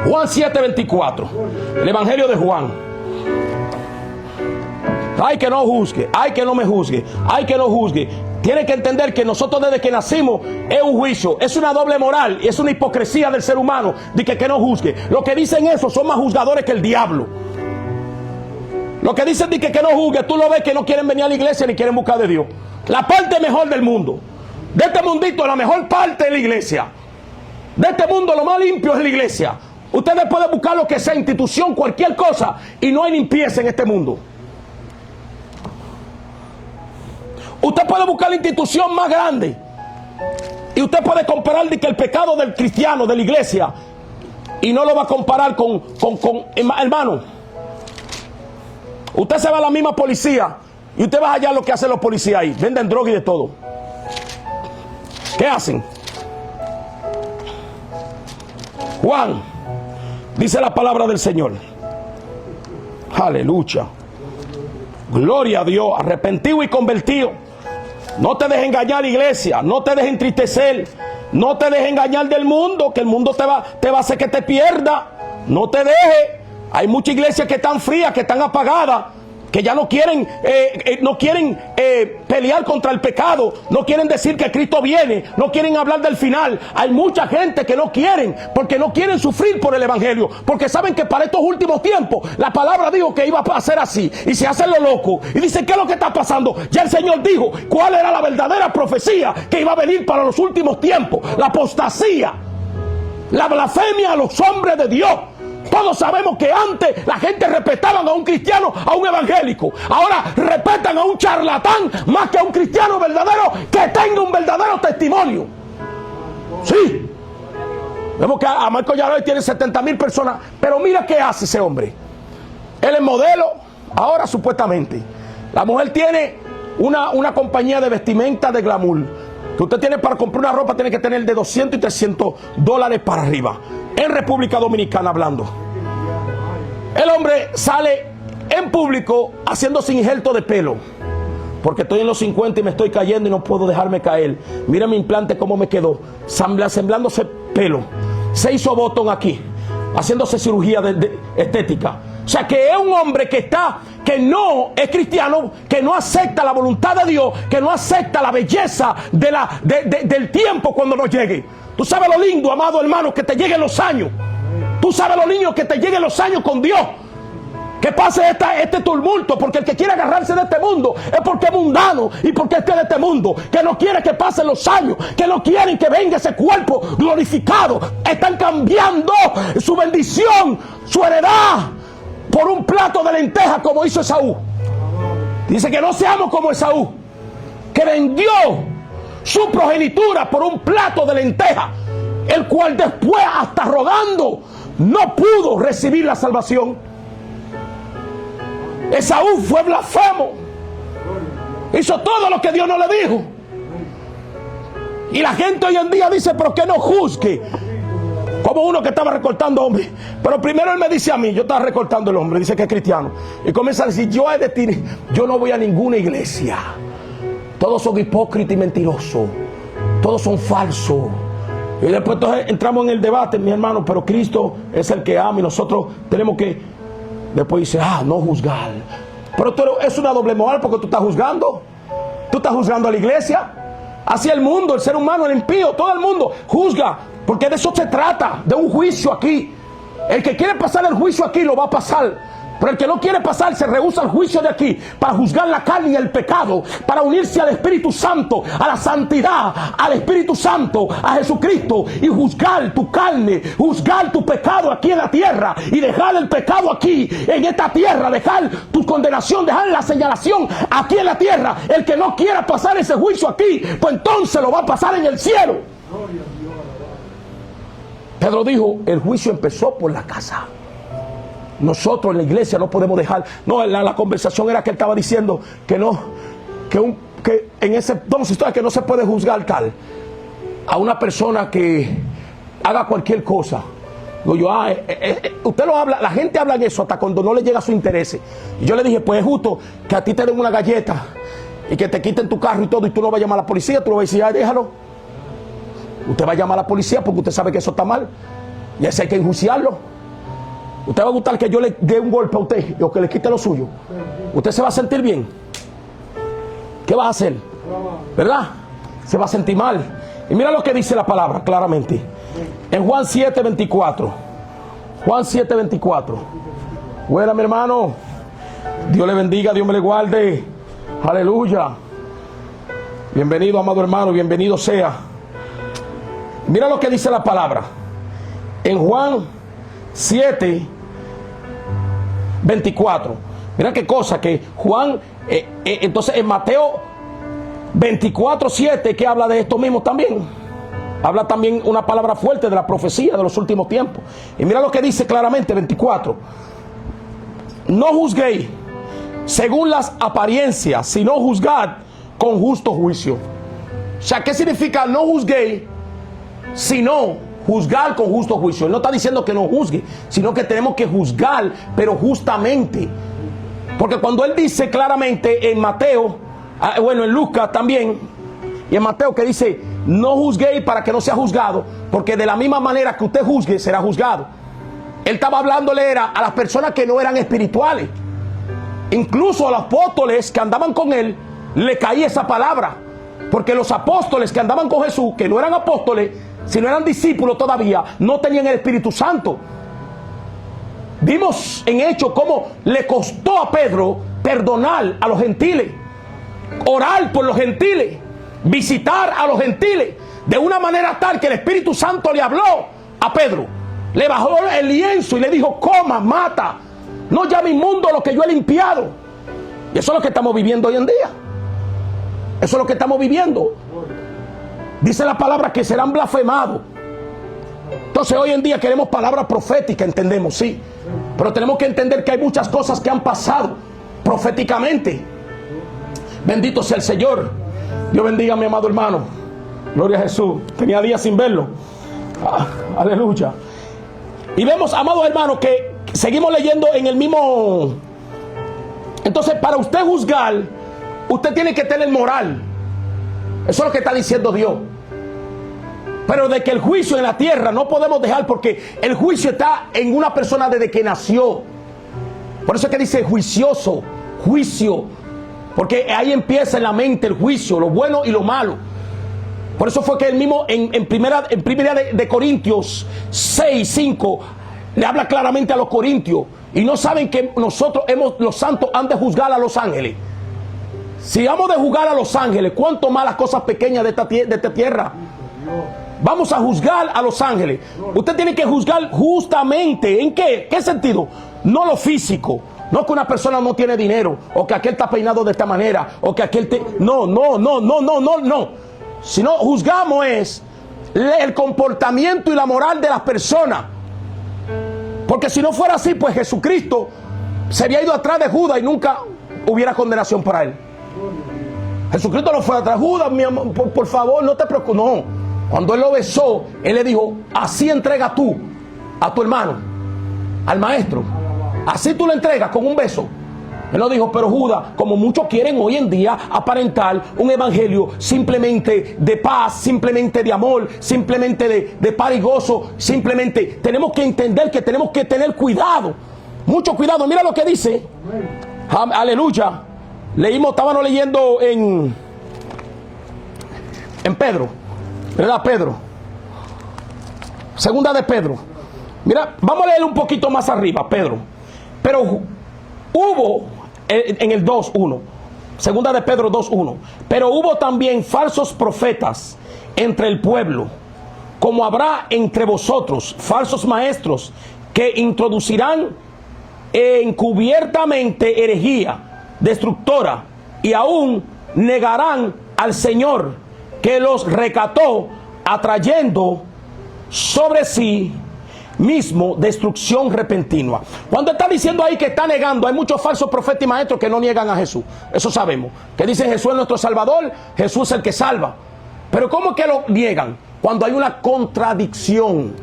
Speaker 1: Juan 7, 24. El Evangelio de Juan. Ay, que no juzgue, ay, que no me juzgue, ay, que no juzgue. Tiene que entender que nosotros desde que nacimos es un juicio, es una doble moral, es una hipocresía del ser humano de que no juzgue. Lo que dicen eso son más juzgadores que el diablo. Lo que dicen de que no juzgue, tú lo ves que no quieren venir a la iglesia ni quieren buscar de Dios. La parte mejor del mundo, de este mundito, la mejor parte es la iglesia. De este mundo lo más limpio es la iglesia. Ustedes pueden buscar lo que sea, institución, cualquier cosa, y no hay limpieza en este mundo. Usted puede buscar la institución más grande y usted puede comparar de que el pecado del cristiano, de la iglesia, y no lo va a comparar con hermano. Usted se va a la misma policía y usted va a hallar lo que hacen los policías ahí. Venden droga y de todo. ¿Qué hacen? Juan, dice la palabra del Señor. Aleluya. Gloria a Dios. Arrepentido y convertido. No te dejes engañar, iglesia. No te dejes entristecer. No te dejes engañar del mundo, que el mundo te va a hacer que te pierda. No te dejes. Hay muchas iglesias que están frías, que están apagadas, que ya no quieren pelear contra el pecado, no quieren decir que Cristo viene, no quieren hablar del final. Hay mucha gente que no quieren, porque no quieren sufrir por el evangelio, porque saben que para estos últimos tiempos la palabra dijo que iba a ser así, y se hacen lo loco y dicen: ¿qué es lo que está pasando? Ya el Señor dijo cuál era la verdadera profecía que iba a venir para los últimos tiempos: la apostasía, la blasfemia a los hombres de Dios. Todos sabemos que antes la gente respetaba a un cristiano, a un evangélico. Ahora respetan a un charlatán más que a un cristiano verdadero que tenga un verdadero testimonio. Sí. Vemos que a Marco Yaroy tiene 70,000 personas, pero mira qué hace ese hombre. Él es modelo, ahora supuestamente. La mujer tiene una compañía de vestimenta de glamour, que usted tiene para comprar una ropa, tiene que tener de $200 y $300 para arriba. En República Dominicana hablando. El hombre sale en público haciéndose injerto de pelo, porque estoy en los 50 y me estoy cayendo y no puedo dejarme caer. Mira mi implante cómo me quedó, semblándose pelo. Se hizo botón aquí, haciéndose cirugía de estética. O sea que es un hombre que no es cristiano, que no acepta la voluntad de Dios, que no acepta la belleza del tiempo cuando nos llegue. Tú sabes lo lindo, amado hermano, que te lleguen los años. Tú sabes lo lindo que te lleguen los años con Dios. Que pase este tumulto, porque el que quiere agarrarse de este mundo es porque es mundano y porque es de este mundo, que no quiere que pasen los años, que no quieren que venga ese cuerpo glorificado. Están cambiando su bendición, su heredad, por un plato de lentejas, como hizo Esaú. Dice que no seamos como Esaú, que vendió su progenitura por un plato de lentejas, el cual después, hasta rogando, no pudo recibir la salvación. Esaú fue blasfemo, hizo todo lo que Dios no le dijo. Y la gente hoy en día dice: pero que no juzgue. Como uno que estaba recortando hombres. Pero primero él me dice a mí, yo estaba recortando el hombre, dice que es cristiano, y comienza a decir: yo no voy a ninguna iglesia, todos son hipócritas y mentirosos, todos son falsos. Y después entonces entramos en el debate, mi hermano: pero Cristo es el que ama y nosotros tenemos que... Después dice: no juzgar. Pero es una doble moral, porque tú estás juzgando. Tú estás juzgando a la iglesia. Así el mundo, el ser humano, el impío, todo el mundo juzga, porque de eso se trata, de un juicio aquí. El que quiere pasar el juicio aquí lo va a pasar, pero el que no quiere pasar se rehúsa al juicio de aquí para juzgar la carne y el pecado, para unirse al Espíritu Santo, a la santidad, al Espíritu Santo, a Jesucristo, y juzgar tu carne, juzgar tu pecado aquí en la tierra, y dejar el pecado aquí en esta tierra, dejar tu condenación, dejar la señalación aquí en la tierra. El que no quiera pasar ese juicio aquí, pues entonces lo va a pasar en el cielo. Pedro dijo: el juicio empezó por la casa. Nosotros en la iglesia no podemos dejar. No, la conversación era que él estaba diciendo que no, que en ese entonces que no se puede juzgar tal a una persona que haga cualquier cosa. Digo yo: usted lo habla, la gente habla en eso hasta cuando no le llega a su interés. Y yo le dije: pues es justo que a ti te den una galleta y que te quiten tu carro y todo, y tú no vas a llamar a la policía. Tú lo vas a decir: déjalo. Usted va a llamar a la policía porque usted sabe que eso está mal, y ese hay que enjuiciarlo. ¿Usted va a gustar que yo le dé un golpe a usted o que le quite lo suyo? ¿Usted se va a sentir bien? ¿Qué va a hacer? ¿Verdad? Se va a sentir mal. Y mira lo que dice la palabra claramente en Juan 7:24. Juan 7:24. Buena, mi hermano. Dios le bendiga, Dios me le guarde. Aleluya. Bienvenido, amado hermano, bienvenido sea. Mira lo que dice la palabra en Juan 7:24. Mira qué cosa que Juan, entonces en Mateo 24:7, que habla de esto mismo también. Habla también una palabra fuerte de la profecía de los últimos tiempos. Y mira lo que dice claramente 24. No juzguéis según las apariencias, sino juzgad con justo juicio. O sea, ¿qué significa no juzguéis? Sino juzgar con justo juicio. Él no está diciendo que no juzgue, sino que tenemos que juzgar, pero justamente. Porque cuando él dice claramente en Mateo, en Lucas también, y en Mateo, que dice: no juzguéis para que no sea juzgado, porque de la misma manera que usted juzgue, será juzgado. Él estaba hablándole a las personas que no eran espirituales. incluso a los apóstoles que andaban con él, le caía esa palabra. Porque los apóstoles que andaban con Jesús, que no eran apóstoles, sino eran discípulos todavía, no tenían el Espíritu Santo. Vimos en Hechos cómo le costó a Pedro perdonar a los gentiles, orar por los gentiles, visitar a los gentiles, de una manera tal que el Espíritu Santo le habló a Pedro, le bajó el lienzo y le dijo: coma, mata, no llame inmundo lo que yo he limpiado. Y eso es lo que estamos viviendo hoy en día. Eso es lo que estamos viviendo. Dice la palabra que serán blasfemados. Entonces hoy en día queremos palabras proféticas, entendemos, sí, pero tenemos que entender que hay muchas cosas que han pasado proféticamente. Bendito sea el Señor. Dios bendiga a mi amado hermano. Gloria a Jesús. Tenía días sin verlo. Aleluya. Y vemos, amados hermanos, que seguimos leyendo en el mismo. Entonces, para usted juzgar, usted tiene que tener moral. Eso es lo que está diciendo Dios. Pero de que el juicio en la tierra no podemos dejar, porque el juicio está en una persona desde que nació. Por eso es que dice juicioso, juicio, porque ahí empieza en la mente el juicio, lo bueno y lo malo. Por eso fue que él mismo en primera de Corintios 6:5 le habla claramente a los corintios. Y no saben que nosotros los santos han de juzgar a los ángeles. Si vamos de juzgar a los ángeles, ¿cuánto más las cosas pequeñas de esta tierra? Vamos a juzgar a los ángeles. Usted tiene que juzgar justamente. ¿En qué? ¿Qué sentido? No lo físico. No que una persona no tiene dinero, o que aquel está peinado de esta manera, o que aquel no. Si no, juzgamos es el comportamiento y la moral de las personas. Porque si no fuera así, pues Jesucristo se había ido atrás de Judas y nunca hubiera condenación para él. Jesucristo no fue atrás. Judas, mi amor, por favor, no te preocupes. No. Cuando él lo besó, él le dijo: así entrega tú a tu hermano, al maestro. Así tú le entregas, con un beso. Él no dijo: pero Judas, como muchos quieren hoy en día aparentar un evangelio simplemente de paz, simplemente de amor, simplemente de paz y gozo, simplemente tenemos que entender que tenemos que tener cuidado, mucho cuidado. Mira lo que dice. Aleluya. Estábamos leyendo en Pedro, ¿verdad? Pedro, segunda de Pedro. Mira, vamos a leer un poquito más arriba, Pedro. Pero hubo, en el 2:1, segunda de Pedro 2:1, pero hubo también falsos profetas entre el pueblo, como habrá entre vosotros falsos maestros que introducirán encubiertamente herejía destructora, y aún negarán al Señor que los rescató, atrayendo sobre sí mismo destrucción repentina. Cuando está diciendo ahí que está negando, hay muchos falsos profetas y maestros que no niegan a Jesús. Eso sabemos, que dicen: Jesús es nuestro Salvador, Jesús es el que salva. Pero ¿cómo es que lo niegan? Cuando hay una contradicción,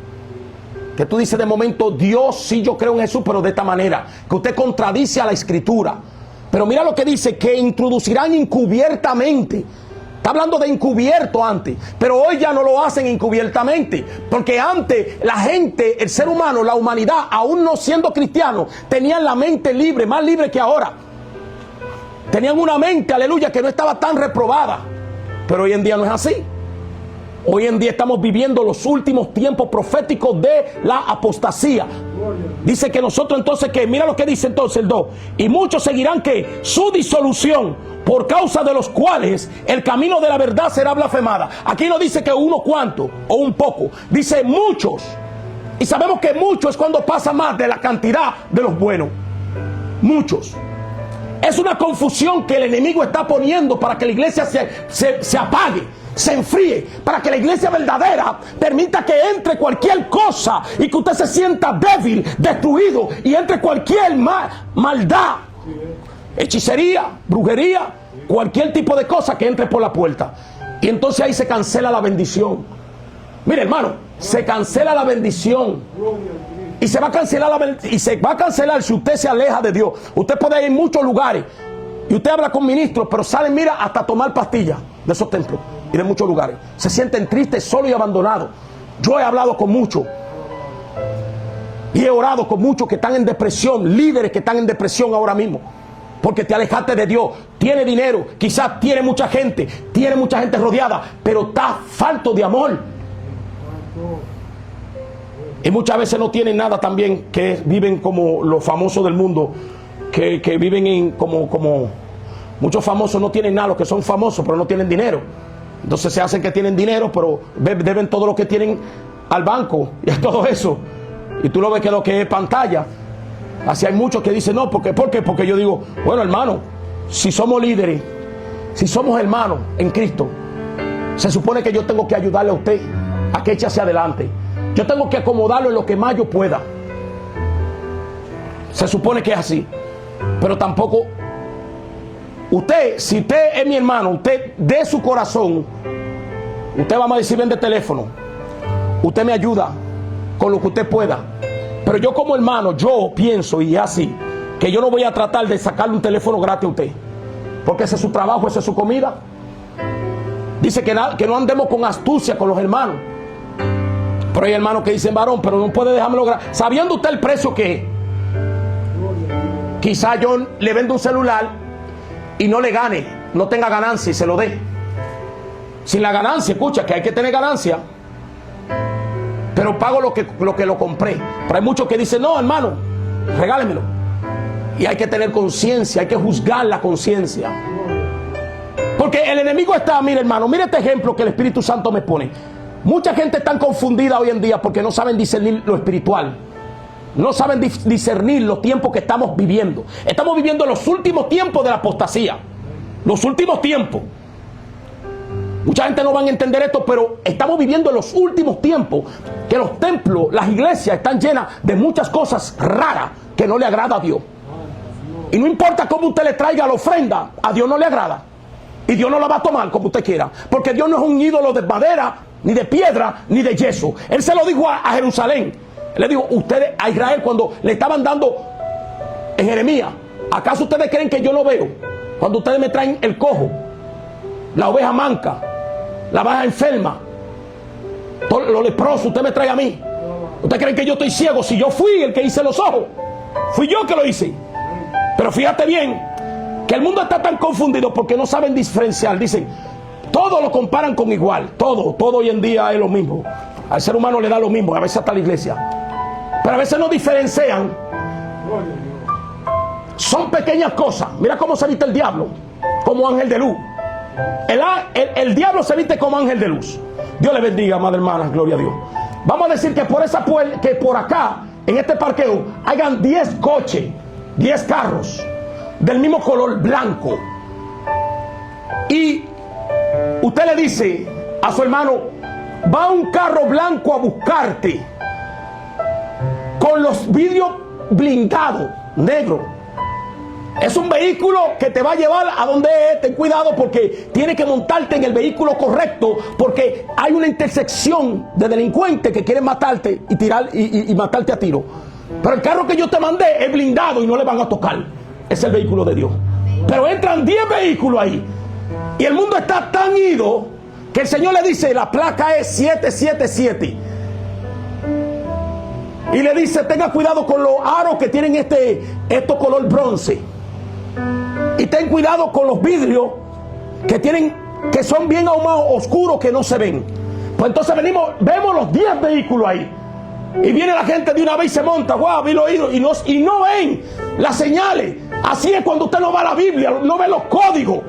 Speaker 1: que tú dices de momento: Dios, sí, yo creo en Jesús, pero de esta manera, que usted contradice a la Escritura. Pero mira lo que dice: que introducirán encubiertamente. Está hablando de encubierto antes, pero hoy ya no lo hacen encubiertamente, porque antes la gente, el ser humano, la humanidad, aún no siendo cristiano, tenían la mente libre, más libre que ahora. Tenían una mente, aleluya, que no estaba tan reprobada. Pero hoy en día no es así. Hoy en día estamos viviendo los últimos tiempos proféticos de la apostasía. Dice que nosotros entonces, que mira lo que dice entonces el 2: y muchos seguirán que su disolución, por causa de los cuales el camino de la verdad será blasfemada. Aquí no dice que uno cuanto o un poco, dice muchos. Y sabemos que mucho es cuando pasa más de la cantidad de los buenos. Muchos. Es una confusión que el enemigo está poniendo para que la iglesia se apague, se enfríe, para que la iglesia verdadera permita que entre cualquier cosa y que usted se sienta débil, destruido, y entre cualquier maldad, hechicería, brujería, cualquier tipo de cosa que entre por la puerta. Y entonces ahí se cancela la bendición. Mire, hermano, se cancela la bendición. Y se va a cancelar si usted se aleja de Dios. Usted puede ir en muchos lugares y usted habla con ministros, pero salen, mira, hasta tomar pastillas de esos templos y de muchos lugares. Se sienten tristes, solos y abandonados. Yo he hablado con muchos y he orado con muchos que están en depresión, líderes que están en depresión ahora mismo. porque te alejaste de Dios. Tiene dinero, quizás tiene mucha gente rodeada, pero está falto de amor. Y muchas veces no tienen nada también, que viven como los famosos del mundo, que viven en como muchos famosos no tienen nada, los que son famosos, pero no tienen dinero. Entonces se hacen que tienen dinero, pero deben todo lo que tienen al banco y a todo eso. Y tú lo ves que lo que es pantalla. Así hay muchos que dicen, no, ¿por qué? Porque yo digo, bueno, hermano, si somos líderes, si somos hermanos en Cristo, se supone que yo tengo que ayudarle a usted a que eche hacia adelante. Yo tengo que acomodarlo en lo que más yo pueda. Se supone que es así. Pero tampoco, usted, si usted es mi hermano, usted de su corazón, usted vamos a decir, vende teléfono, usted me ayuda con lo que usted pueda. Pero yo como hermano, yo pienso, y así, que yo no voy a tratar de sacarle un teléfono gratis a usted, porque ese es su trabajo, esa es su comida. Dice que no andemos con astucia con los hermanos. Pero hay hermanos que dicen, varón, pero no puede dejármelo gratis. Sabiendo usted el precio que es, quizá yo le vendo un celular y no le gane, no tenga ganancia y se lo dé. Sin la ganancia, escucha, que hay que tener ganancia, pero pago lo que lo compré. Pero hay muchos que dicen, no, hermano, regálemelo. Y hay que tener conciencia, hay que juzgar la conciencia. Porque el enemigo está, mire hermano, mire este ejemplo que el Espíritu Santo me pone. Mucha gente está confundida hoy en día porque no saben discernir lo espiritual. No saben discernir los tiempos que estamos viviendo. Estamos viviendo los últimos tiempos de la apostasía. Los últimos tiempos. Mucha gente no va a entender esto, pero estamos viviendo los últimos tiempos que los templos, las iglesias están llenas de muchas cosas raras que no le agrada a Dios. Y no importa cómo usted le traiga la ofrenda, a Dios no le agrada. Y Dios no la va a tomar como usted quiera. Porque Dios no es un ídolo de madera, ni de piedra, ni de yeso. Él se lo dijo a Jerusalén. Él le dijo, ustedes a Israel cuando le estaban dando en Jeremías, ¿acaso ustedes creen que yo no veo? Cuando ustedes me traen el cojo, la oveja manca, la oveja enferma, los leprosos, usted me trae a mí. ¿Ustedes creen que yo estoy ciego? Si yo fui el que hice los ojos, fui yo que lo hice. Pero fíjate bien, que el mundo está tan confundido porque no saben diferenciar. Dicen, todo lo comparan con igual. Todo hoy en día es lo mismo. Al ser humano le da lo mismo, a veces hasta la iglesia. Pero a veces no diferencian. Son pequeñas cosas. Mira cómo se viste el diablo, como ángel de luz. El diablo se viste como ángel de luz. Dios le bendiga, madre hermana, gloria a Dios. Vamos a decir que por esa puerta, que por acá, en este parqueo, hayan 10 coches, 10 carros del mismo color blanco. Y usted le dice a su hermano, va un carro blanco a buscarte con los vidrios blindados, negros. Es un vehículo que te va a llevar a donde es. Ten cuidado porque tienes que montarte en el vehículo correcto, porque hay una intersección de delincuentes que quieren matarte y tirar y matarte a tiro. Pero el carro que yo te mandé es blindado y no le van a tocar. Es el vehículo de Dios. Pero entran 10 vehículos ahí y el mundo está tan ido que el Señor le dice, la placa es 777. Y le dice, tenga cuidado con los aros que tienen esto color bronce. Y ten cuidado con los vidrios que son bien ahumados, oscuros, que no se ven. Pues entonces vemos los 10 vehículos ahí. Y viene la gente de una vez y se monta, guau, vi los oídos, y no ven las señales. Así es cuando usted no va a la Biblia, no ve los códigos.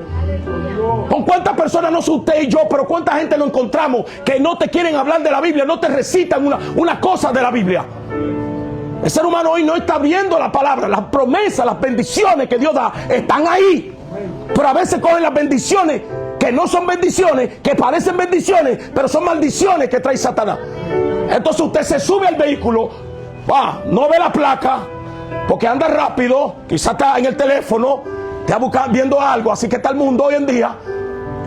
Speaker 1: ¿Con cuántas personas, no sé usted y yo, pero cuánta gente nos encontramos que no te quieren hablar de la Biblia, no te recitan una cosa de la Biblia? El ser humano hoy no está viendo la palabra, las promesas, las bendiciones que Dios da, están ahí. Pero a veces cogen las bendiciones que no son bendiciones, que parecen bendiciones, pero son maldiciones que trae Satanás. Entonces usted se sube al vehículo, no ve la placa, porque anda rápido, quizás está en el teléfono, está viendo algo, así que está el mundo hoy en día.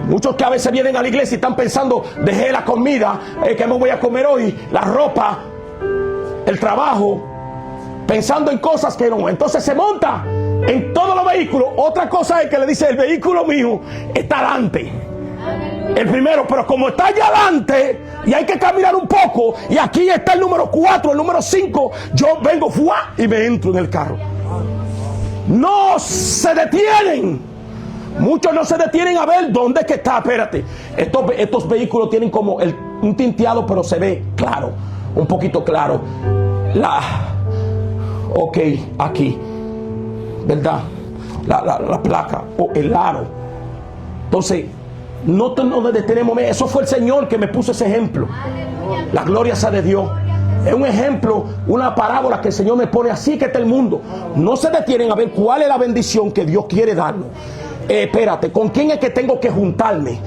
Speaker 1: Muchos que a veces vienen a la iglesia y están pensando, dejé la comida, que me voy a comer hoy, la ropa, el trabajo, pensando en cosas que no. Entonces se monta en todos los vehículos. Otra cosa es que le dice, el vehículo mío está adelante, el primero, pero como está allá adelante y hay que caminar un poco, y aquí está el número 4, el número 5, yo vengo y me entro en el carro. no se detienen. Muchos no se detienen a ver dónde es que está. Espérate, estos vehículos tienen como un tinteado, pero se ve claro, un poquito claro. Ok, aquí, ¿verdad? La placa o el aro. Entonces, no nos detenemos. Eso fue el Señor que me puso ese ejemplo. La gloria sea de Dios. Es un ejemplo, una parábola que el Señor me pone. Así que está el mundo. No se detienen a ver cuál es la bendición que Dios quiere darnos. Espérate, ¿con quién es que tengo que juntarme?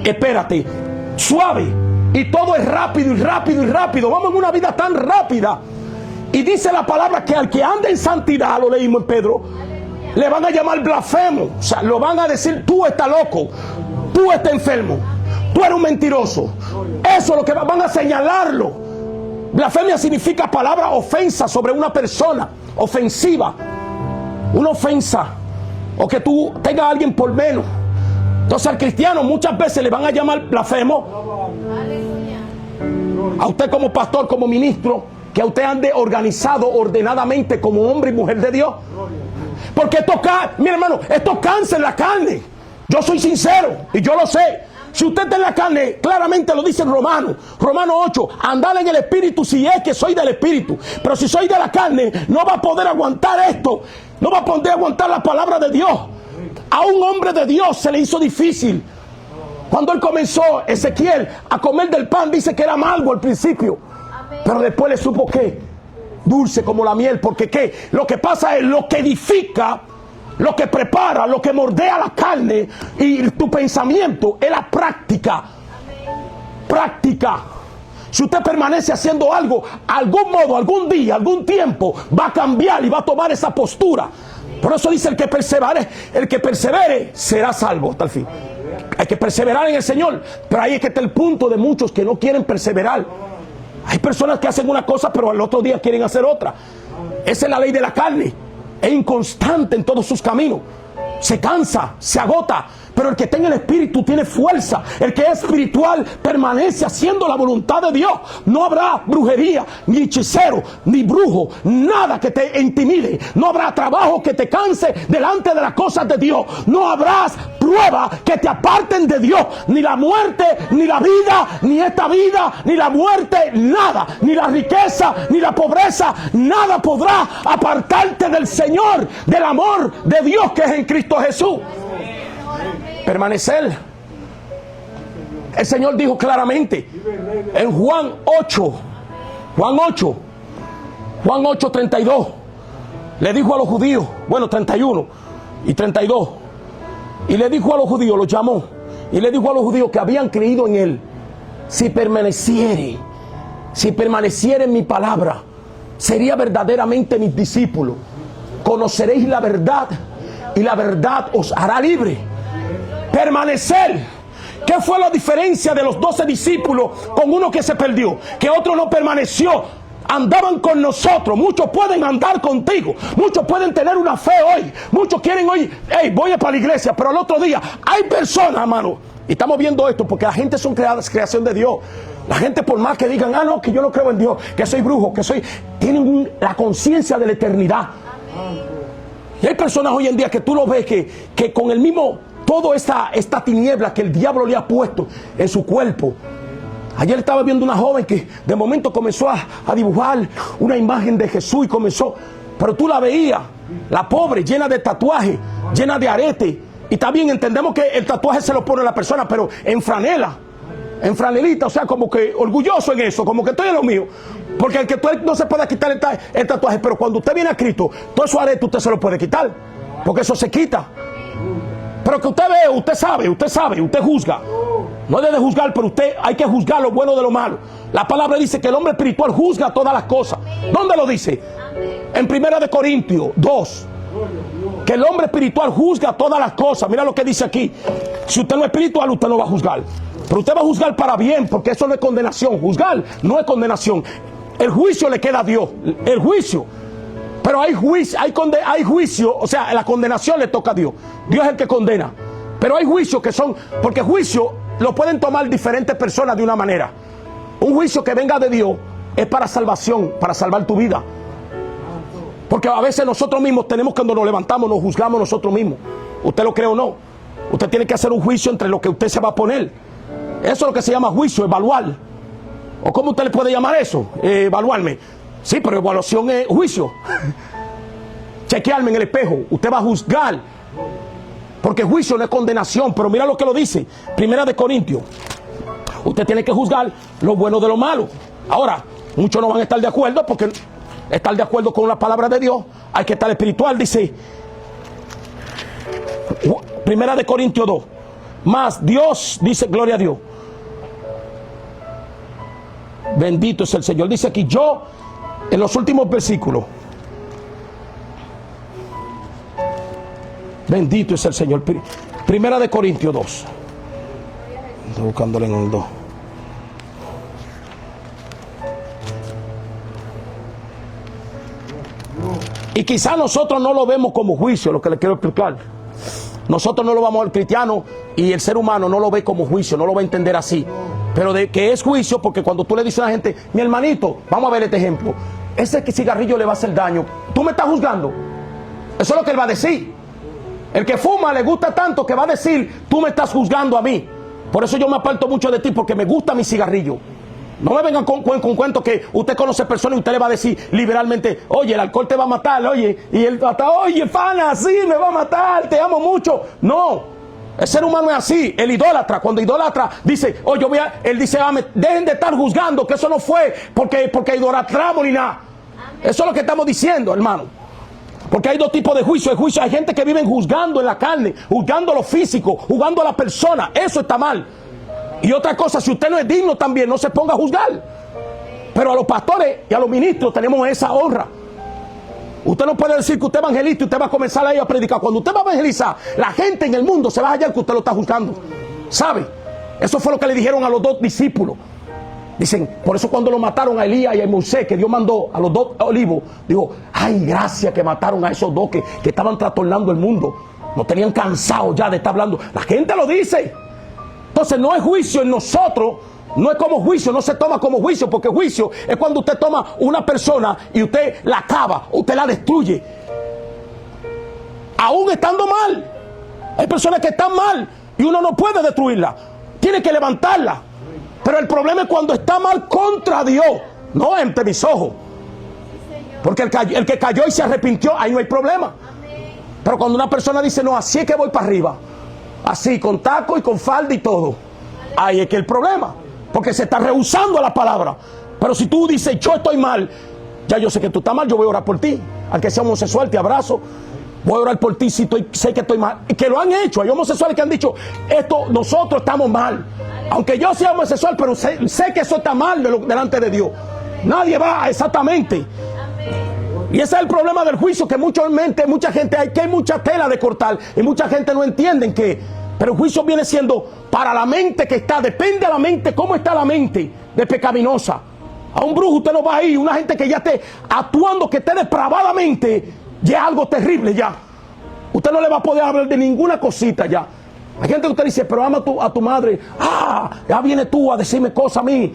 Speaker 1: Espérate, suave. Y todo es rápido y rápido y rápido. Vamos en una vida tan rápida. Y dice la palabra que al que anda en santidad, lo leímos en Pedro, le van a llamar blasfemo. O sea, lo van a decir: tú estás loco, tú estás enfermo, tú eres un mentiroso. Eso es lo que van a señalarlo. Blasfemia significa palabra ofensa sobre una persona, ofensiva, una ofensa, o que tú tengas a alguien por menos. Entonces al cristiano muchas veces le van a llamar blasfemo. A usted como pastor, como ministro, que a usted ande organizado, ordenadamente, como hombre y mujer de Dios. Porque mi hermano, esto cansa en la carne. Yo soy sincero y yo lo sé. Si usted está en la carne, claramente lo dice en Romanos 8, andar en el Espíritu si es que soy del Espíritu. Pero si soy de la carne, no va a poder aguantar esto. No va a poder aguantar la palabra de Dios. A un hombre de Dios se le hizo difícil. Cuando él comenzó, Ezequiel, a comer del pan, dice que era amargo al principio. Pero después le supo que dulce como la miel. Porque ¿qué? Lo que pasa es lo que edifica, lo que prepara, lo que mordea la carne y tu pensamiento es la práctica. Práctica. Si usted permanece haciendo algo, algún modo, algún día, algún tiempo, va a cambiar y va a tomar esa postura. Por eso dice: el que persevere será salvo hasta el fin. Hay que perseverar en el Señor. Pero ahí es que está el punto de muchos que no quieren perseverar. Hay personas que hacen una cosa, pero al otro día quieren hacer otra. Esa es la ley de la carne. Es inconstante en todos sus caminos. Se cansa, se agota. Pero el que tenga el Espíritu tiene fuerza. El que es espiritual permanece haciendo la voluntad de Dios. No habrá brujería, ni hechicero, ni brujo, nada que te intimide. No habrá trabajo que te canse delante de las cosas de Dios. No habrá pruebas que te aparten de Dios. Ni la muerte, ni la vida, ni esta vida, ni la muerte, nada. Ni la riqueza, ni la pobreza, nada podrá apartarte del Señor, del amor de Dios que es en Cristo Jesús. Permanecer. El Señor dijo claramente en Juan 8:32, le dijo a los judíos, 31 y 32, y le dijo a los judíos, los llamó y le dijo a los judíos que habían creído en él: si permaneciere en mi palabra, sería verdaderamente mis discípulos. Conoceréis la verdad y la verdad os hará libre. Permanecer. ¿Qué fue la diferencia de los 12 discípulos con uno que se perdió? Que otro no permaneció. Andaban con nosotros. Muchos pueden andar contigo. Muchos pueden tener una fe hoy. Muchos quieren hoy: hey, voy a para la iglesia. Pero al otro día hay personas, hermano. Y estamos viendo esto porque la gente son creación de Dios. La gente, por más que digan: ah, no, que yo no creo en Dios, que soy brujo, tienen la conciencia de la eternidad. Y hay personas hoy en día que tú lo ves que con el mismo, toda esta tiniebla que el diablo le ha puesto en su cuerpo. Ayer estaba viendo una joven que de momento comenzó a dibujar una imagen de Jesús y comenzó, pero tú la veías, la pobre, llena de tatuajes, llena de aretes. Y también entendemos que el tatuaje se lo pone la persona, pero en franela, en franelita, o sea, como que orgulloso en eso, como que estoy en lo mío. Porque el que tú no se puede quitar el tatuaje, pero cuando usted viene a Cristo, todo eso arete usted se lo puede quitar, porque eso se quita. Pero que usted ve, usted sabe, usted juzga. No debe juzgar, pero usted hay que juzgar lo bueno de lo malo. La palabra dice que el hombre espiritual juzga todas las cosas. ¿Dónde lo dice? En 1 Corintios 2. Que el hombre espiritual juzga todas las cosas. Mira lo que dice aquí. Si usted no es espiritual, usted no va a juzgar. Pero usted va a juzgar para bien, porque eso no es condenación. Juzgar no es condenación. El juicio le queda a Dios. El juicio. Pero hay juicio, o sea, la condenación le toca a Dios. Dios es el que condena. Pero hay juicios que son, porque juicio lo pueden tomar diferentes personas de una manera. Un juicio que venga de Dios es para salvación, para salvar tu vida. Porque a veces nosotros mismos tenemos, cuando nos levantamos, nos juzgamos nosotros mismos. Usted lo cree o no. Usted tiene que hacer un juicio entre lo que usted se va a poner. Eso es lo que se llama juicio, evaluar. ¿O cómo usted le puede llamar eso? Evaluarme. Sí, pero evaluación es juicio. Chequearme en el espejo. Usted va a juzgar. Porque juicio no es condenación. Pero mira lo que lo dice. 1 Corintios. Usted tiene que juzgar lo bueno de lo malo. Ahora, muchos no van a estar de acuerdo, porque estar de acuerdo con la palabra de Dios hay que estar espiritual. Dice 1 Corintios 2. Más Dios, dice, gloria a Dios. Bendito es el Señor. Dice aquí, yo, en los últimos versículos. Bendito es el Señor. 1 Corintios 2. Estoy buscándole en el 2. Y quizá nosotros no lo vemos como juicio, lo que le quiero explicar. Nosotros no lo vamos, el cristiano y el ser humano no lo ve como juicio, no lo va a entender así. Pero de que es juicio, porque cuando tú le dices a la gente, mi hermanito, vamos a ver este ejemplo, ese cigarrillo le va a hacer daño, tú me estás juzgando. Eso es lo que él va a decir. El que fuma le gusta tanto que va a decir, tú me estás juzgando a mí. Por eso yo me aparto mucho de ti, porque me gusta mi cigarrillo. No me vengan con cuentos que usted conoce personas y usted le va a decir liberalmente, oye, el alcohol te va a matar, oye, y él hasta, oye, pana, sí, me va a matar, te amo mucho. No, el ser humano es así. El idólatra, cuando idolatra, dice, oye, él dice, dejen de estar juzgando, que eso no fue porque idolatramos ni nada. Eso es lo que estamos diciendo, hermano. Porque hay dos tipos de juicio. Hay gente que vive juzgando en la carne, juzgando lo físico, juzgando a la persona. Eso está mal. Y otra cosa, si usted no es digno también, no se ponga a juzgar. Pero a los pastores y a los ministros tenemos esa honra. Usted no puede decir que usted es evangelista y usted va a comenzar a ir a predicar. Cuando usted va a evangelizar, la gente en el mundo se va a hallar que usted lo está juzgando. ¿Sabe? Eso fue lo que le dijeron a los dos discípulos. Dicen, por eso cuando lo mataron a Elías y a Moisés, que Dios mandó a los dos olivos, dijo, ay, gracias que mataron a esos dos que estaban trastornando el mundo. No tenían cansado ya de estar hablando. La gente lo dice. Entonces no es juicio en nosotros, no es como juicio, no se toma como juicio, porque juicio es cuando usted toma una persona y usted la acaba, usted la destruye. Aún estando mal. Hay personas que están mal y uno no puede destruirla, tiene que levantarla. Pero el problema es cuando está mal contra Dios, no ante mis ojos. Porque el que cayó y se arrepintió, ahí no hay problema. Pero cuando una persona dice, no, así es que voy para arriba, así, con taco y con falda y todo, ahí es que el problema, porque se está rehusando a la palabra. Pero si tú dices, yo estoy mal, ya yo sé que tú estás mal, yo voy a orar por ti. Al que sea homosexual, te abrazo, voy a orar por ti si sé que estoy mal. Y que lo han hecho, hay homosexuales que han dicho, esto, nosotros estamos mal. Aunque yo sea homosexual, pero sé que eso está mal delante de Dios. Nadie va exactamente. Y ese es el problema del juicio, que mucha gente hay mucha tela de cortar y mucha gente no entiende pero el juicio viene siendo para la mente que está, depende de la mente, cómo está la mente de pecaminosa. A un brujo usted no va a ir, una gente que ya esté actuando, que esté depravadamente, ya es algo terrible ya. Usted no le va a poder hablar de ninguna cosita ya. Hay gente que usted dice, pero ama a tu madre. Ya viene tú a decirme cosas a mí.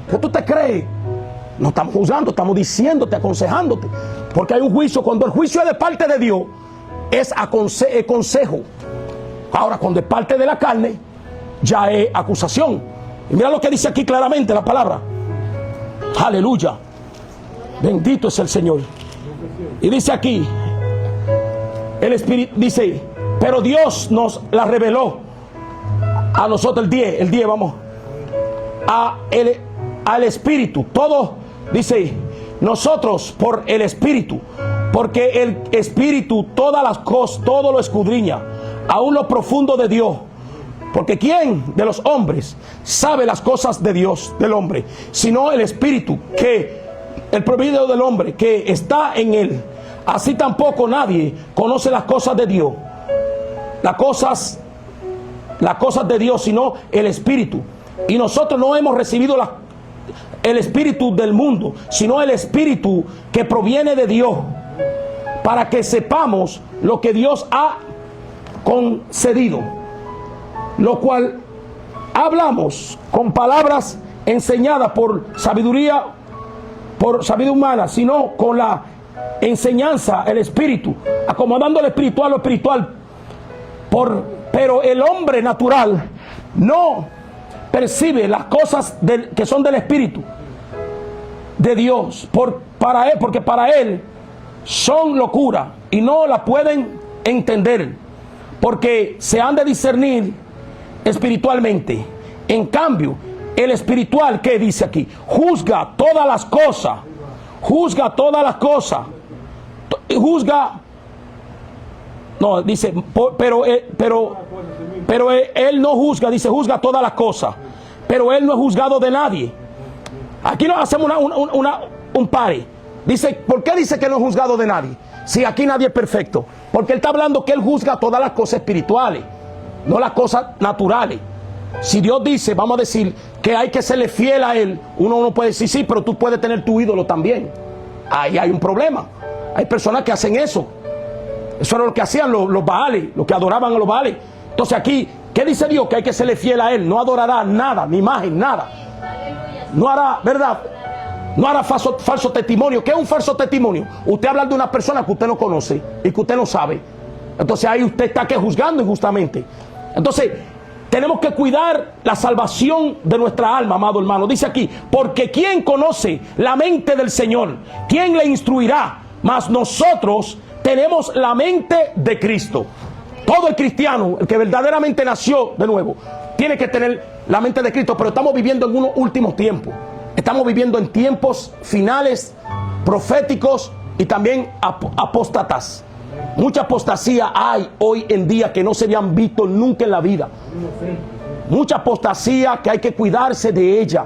Speaker 1: ¿Qué tú te crees? No estamos juzgando, estamos diciéndote, aconsejándote. Porque hay un juicio. Cuando el juicio es de parte de Dios, es consejo. Ahora, cuando es parte de la carne, ya es acusación. Y mira lo que dice aquí claramente la palabra. Aleluya. Bendito es el Señor. Y dice aquí, el Espíritu dice, pero Dios nos la reveló a nosotros, el 10, vamos, al Espíritu. Todo, dice, nosotros por el Espíritu, porque el Espíritu todas las cosas, todo lo escudriña, aún lo profundo de Dios. Porque ¿quién de los hombres sabe las cosas de Dios, del hombre? Sino el Espíritu, que el proveedor del hombre, que está en él. Así tampoco nadie conoce las cosas de Dios. Las cosas de Dios, sino el Espíritu. Y nosotros no hemos recibido el Espíritu del mundo, sino el Espíritu que proviene de Dios, para que sepamos lo que Dios ha concedido, lo cual hablamos con palabras enseñadas por sabiduría humana, sino con la
Speaker 2: enseñanza el espíritu, acomodando lo espiritual a lo espiritual. Pero el hombre natural no percibe las cosas que son del espíritu de Dios, porque para él son locura y no la pueden entender, porque se han de discernir espiritualmente. En cambio, el espiritual, ¿qué dice aquí? Juzga todas las cosas, no, dice, pero él no juzga, dice, juzga todas las cosas, pero él no es juzgado de nadie. Aquí nos hacemos un pare. Dice, ¿por qué dice que no es juzgado de nadie? Si aquí nadie es perfecto. Porque él está hablando que él juzga todas las cosas espirituales, no las cosas naturales. Si Dios dice, vamos a decir, que hay que serle fiel a él, uno no puede decir, sí, pero tú puedes tener tu ídolo también. Ahí hay un problema. Hay personas que hacen eso. Eso era lo que hacían los Baales, los que adoraban a los Baales. Entonces aquí, ¿qué dice Dios? Que hay que serle fiel a él. No adorará nada, ni imagen, nada. No hará, ¿verdad? No hará falso testimonio. ¿Qué es un falso testimonio? Usted habla de una persona que usted no conoce y que usted no sabe. Entonces ahí usted está que juzgando injustamente. Entonces tenemos que cuidar la salvación de nuestra alma, amado hermano. Dice aquí, porque ¿quién conoce la mente del Señor? ¿Quién le instruirá? Mas nosotros tenemos la mente de Cristo. Todo el cristiano, el que verdaderamente nació de nuevo, tiene que tener la mente de Cristo. Pero estamos viviendo en unos últimos tiempos. Estamos viviendo en tiempos finales, proféticos y también apóstatas. Mucha apostasía hay hoy en día que no se habían visto nunca en la vida. Mucha apostasía que hay que cuidarse de ella.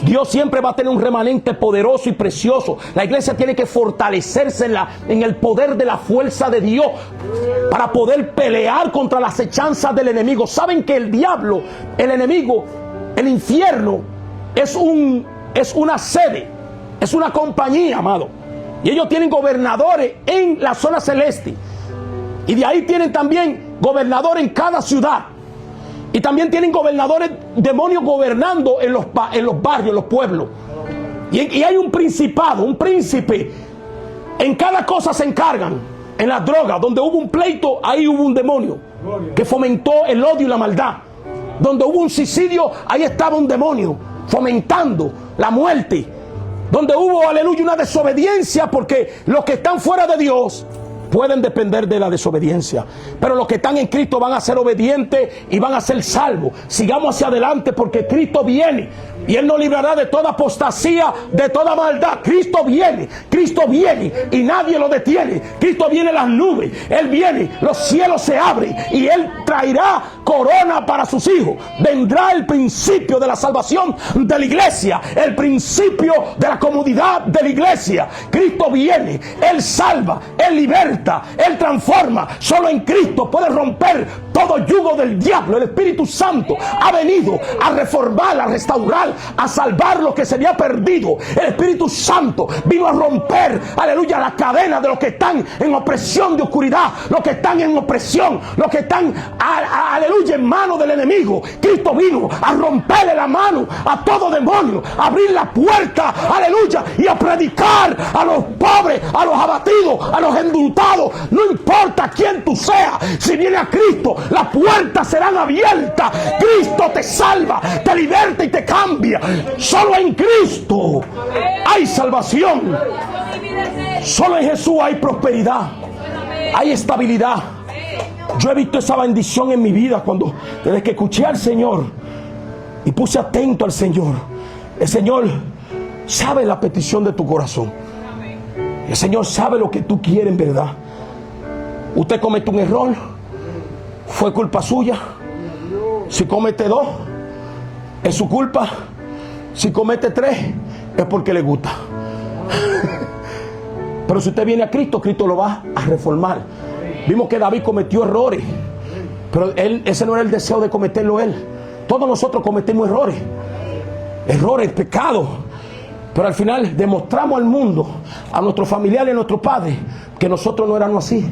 Speaker 2: Dios siempre va a tener un remanente poderoso y precioso. La iglesia tiene que fortalecerse en el poder de la fuerza de Dios para poder pelear contra las hechanzas del enemigo. Saben que el diablo, el enemigo, el infierno es una sede, es una compañía, amado. Y ellos tienen gobernadores en la zona celeste. Y de ahí tienen también gobernadores en cada ciudad. Y también tienen gobernadores, demonios gobernando en los barrios, en los pueblos. Y hay un principado, un príncipe. En cada cosa se encargan. En las drogas, donde hubo un pleito, ahí hubo un demonio que fomentó el odio y la maldad. Donde hubo un suicidio, ahí estaba un demonio fomentando la muerte. Donde hubo, aleluya, una desobediencia, porque los que están fuera de Dios pueden depender de la desobediencia, pero los que están en Cristo van a ser obedientes y van a ser salvos. Sigamos hacia adelante, porque Cristo viene y Él nos librará de toda apostasía, de toda maldad. Cristo viene y nadie lo detiene. Cristo viene en las nubes, Él viene, los cielos se abren y Él traerá corona para sus hijos. Vendrá el principio de la salvación de la iglesia, el principio de la comunidad de la iglesia. Cristo viene, Él salva, Él liberta, Él transforma. Solo en Cristo puede romper todo yugo del diablo. El Espíritu Santo ha venido a reformar, a restaurar, a salvar lo que se había perdido. El Espíritu Santo vino a romper, aleluya, la cadena de los que están en opresión de oscuridad, los que están en opresión, los que están, aleluya, en mano del enemigo. Cristo vino a romperle la mano a todo demonio, a abrir la puerta, aleluya, y a predicar a los pobres, a los abatidos, a los endultados. No importa quién tú seas, si viene a Cristo, las puertas serán abiertas. Cristo te salva, te liberta y te cambia. Solo en Cristo hay salvación. Solo en Jesús hay prosperidad, hay estabilidad. Yo he visto esa bendición en mi vida desde que escuché al Señor y puse atento al Señor. El Señor sabe la petición de tu corazón. El Señor sabe lo que tú quieres en verdad. Usted comete un error, fue culpa suya. Si comete 2, es su culpa. Si comete 3, es porque le gusta. Pero si usted viene a Cristo, Cristo lo va a reformar. Vimos que David cometió errores, pero ese no era el deseo de cometerlo él. Todos nosotros cometemos errores, pecados. Pero al final demostramos al mundo, a nuestros familiares, a nuestros padres, que nosotros no éramos así,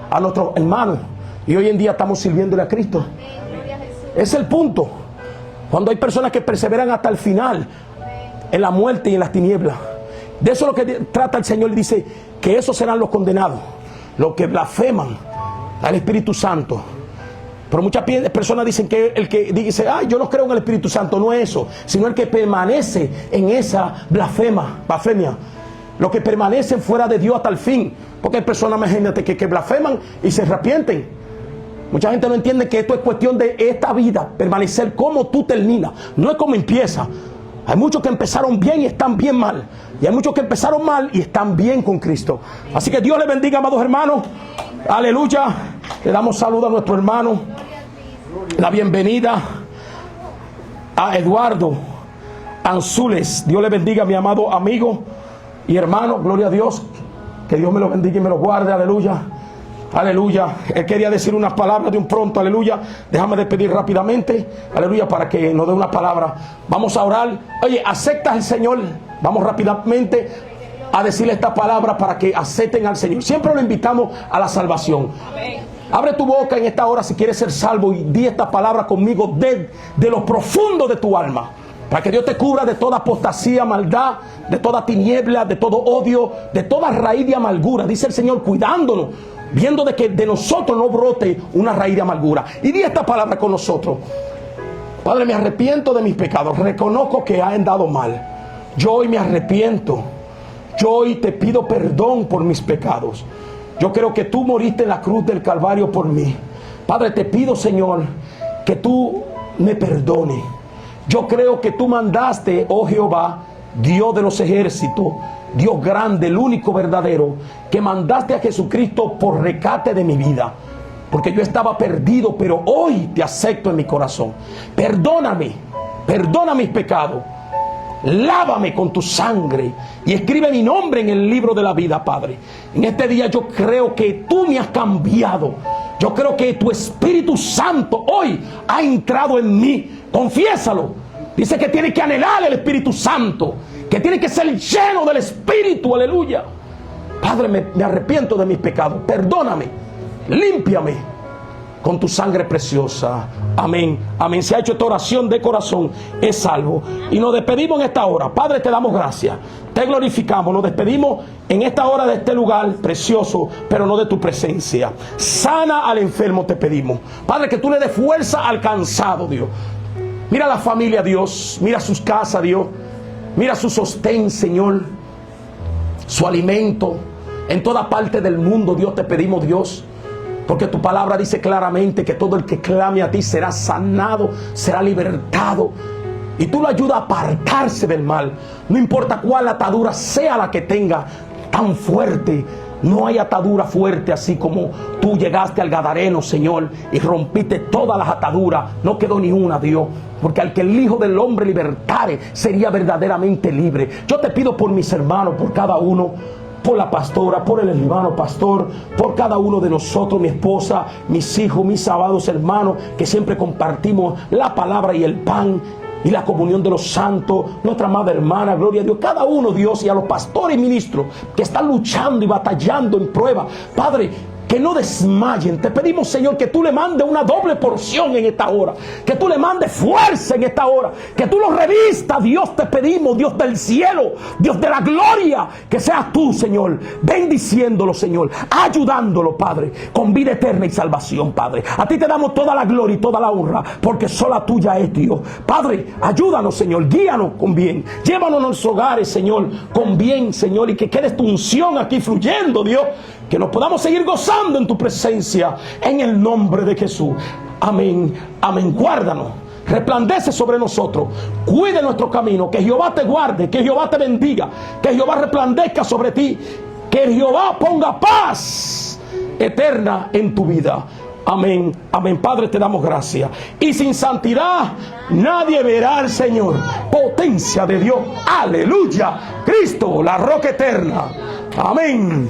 Speaker 2: a nuestros hermanos. Y hoy en día estamos sirviéndole a Cristo. Ese es el punto. Cuando hay personas que perseveran hasta el final, en la muerte y en las tinieblas. De eso es lo que trata el Señor. Dice que esos serán los condenados, los que blasfeman al Espíritu Santo. Pero muchas personas dicen que el que dice, yo no creo en el Espíritu Santo, no es eso, sino el que permanece en esa blasfemia, los que permanecen fuera de Dios hasta el fin. Porque hay personas, imagínate, que blasfeman y se arrepienten. Mucha gente no entiende que esto es cuestión de esta vida, permanecer como tú terminas, no es como empieza. Hay muchos que empezaron bien y están bien mal, y hay muchos que empezaron mal y están bien con Cristo. Así que Dios les bendiga, amados hermanos. Aleluya. Le damos saludo a nuestro hermano, la bienvenida a Eduardo Anzules. Dios le bendiga, mi amado amigo y hermano. Gloria a Dios. Que Dios me lo bendiga y me lo guarde. Aleluya. Aleluya. Él quería decir unas palabras de un pronto. Aleluya. Déjame despedir rápidamente. Aleluya. Para que nos dé una palabra. Vamos a orar. Oye, ¿aceptas al Señor? Vamos rápidamente a decirle esta palabra para que acepten al Señor. Siempre lo invitamos a la salvación. Abre tu boca en esta hora si quieres ser salvo y di esta palabra conmigo de lo profundo de tu alma. Para que Dios te cubra de toda apostasía, maldad, de toda tiniebla, de todo odio, de toda raíz de amargura. Dice el Señor, cuidándonos, viendo de que de nosotros no brote una raíz de amargura. Y di esta palabra con nosotros. Padre, me arrepiento de mis pecados. Reconozco que he andado mal. Yo hoy me arrepiento. Yo hoy te pido perdón por mis pecados. Yo creo que tú moriste en la cruz del Calvario por mí. Padre, te pido, Señor, que tú me perdones. Yo creo que tú mandaste, oh Jehová, Dios de los ejércitos, Dios grande, el único verdadero, que mandaste a Jesucristo por rescate de mi vida. Porque yo estaba perdido, pero hoy te acepto en mi corazón. Perdóname, perdona mis pecados. Lávame con tu sangre y escribe mi nombre en el libro de la vida, Padre. En este día yo creo que tú me has cambiado. Yo creo que tu Espíritu Santo hoy ha entrado en mí. Confiésalo. Dice que tiene que anhelar el Espíritu Santo, que tiene que ser lleno del Espíritu. Aleluya. Padre, me arrepiento de mis pecados. Perdóname, límpiame con tu sangre preciosa. Amén, amén. Si ha hecho esta oración de corazón, es salvo. Y nos despedimos en esta hora. Padre, te damos gracias, te glorificamos. Nos despedimos en esta hora de este lugar precioso, pero no de tu presencia. Sana al enfermo, te pedimos. Padre, que tú le des fuerza al cansado, Dios. Mira la familia, Dios. Mira sus casas, Dios. Mira su sostén, Señor. Su alimento. En toda parte del mundo, Dios, te pedimos, Dios. Porque tu palabra dice claramente que todo el que clame a ti será sanado, será libertado. Y tú lo ayudas a apartarse del mal. No importa cuál atadura sea la que tenga, tan fuerte. No hay atadura fuerte así como tú llegaste al Gadareno, Señor, y rompiste todas las ataduras. No quedó ni una, Dios. Porque al que el Hijo del Hombre libertare, sería verdaderamente libre. Yo te pido por mis hermanos, por cada uno, por la pastora, por el hermano pastor, por cada uno de nosotros, mi esposa, mis hijos, mis amados hermanos, que siempre compartimos la palabra y el pan y la comunión de los santos, nuestra amada hermana, gloria a Dios, cada uno, Dios, y a los pastores y ministros que están luchando y batallando en prueba, Padre, que no desmayen. Te pedimos, Señor, que tú le mandes una doble porción en esta hora, que tú le mandes fuerza en esta hora, que tú los revistas, Dios, te pedimos, Dios del cielo, Dios de la gloria, que seas tú, Señor, bendiciéndolo, Señor, ayudándolo, Padre, con vida eterna y salvación, Padre. A ti te damos toda la gloria y toda la honra, porque sola tuya es, Dios. Padre, ayúdanos, Señor, guíanos con bien, llévanos a nuestros hogares, Señor, con bien, Señor, y que quede tu unción aquí fluyendo, Dios, que nos podamos seguir gozando en tu presencia, en el nombre de Jesús. Amén, amén. Guárdanos, resplandece sobre nosotros, cuide nuestro camino, que Jehová te guarde, que Jehová te bendiga, que Jehová resplandezca sobre ti, que Jehová ponga paz eterna en tu vida. Amén, amén. Padre, te damos gracias. Y sin santidad nadie verá al Señor. Potencia de Dios. Aleluya. Cristo, la roca eterna. Amén.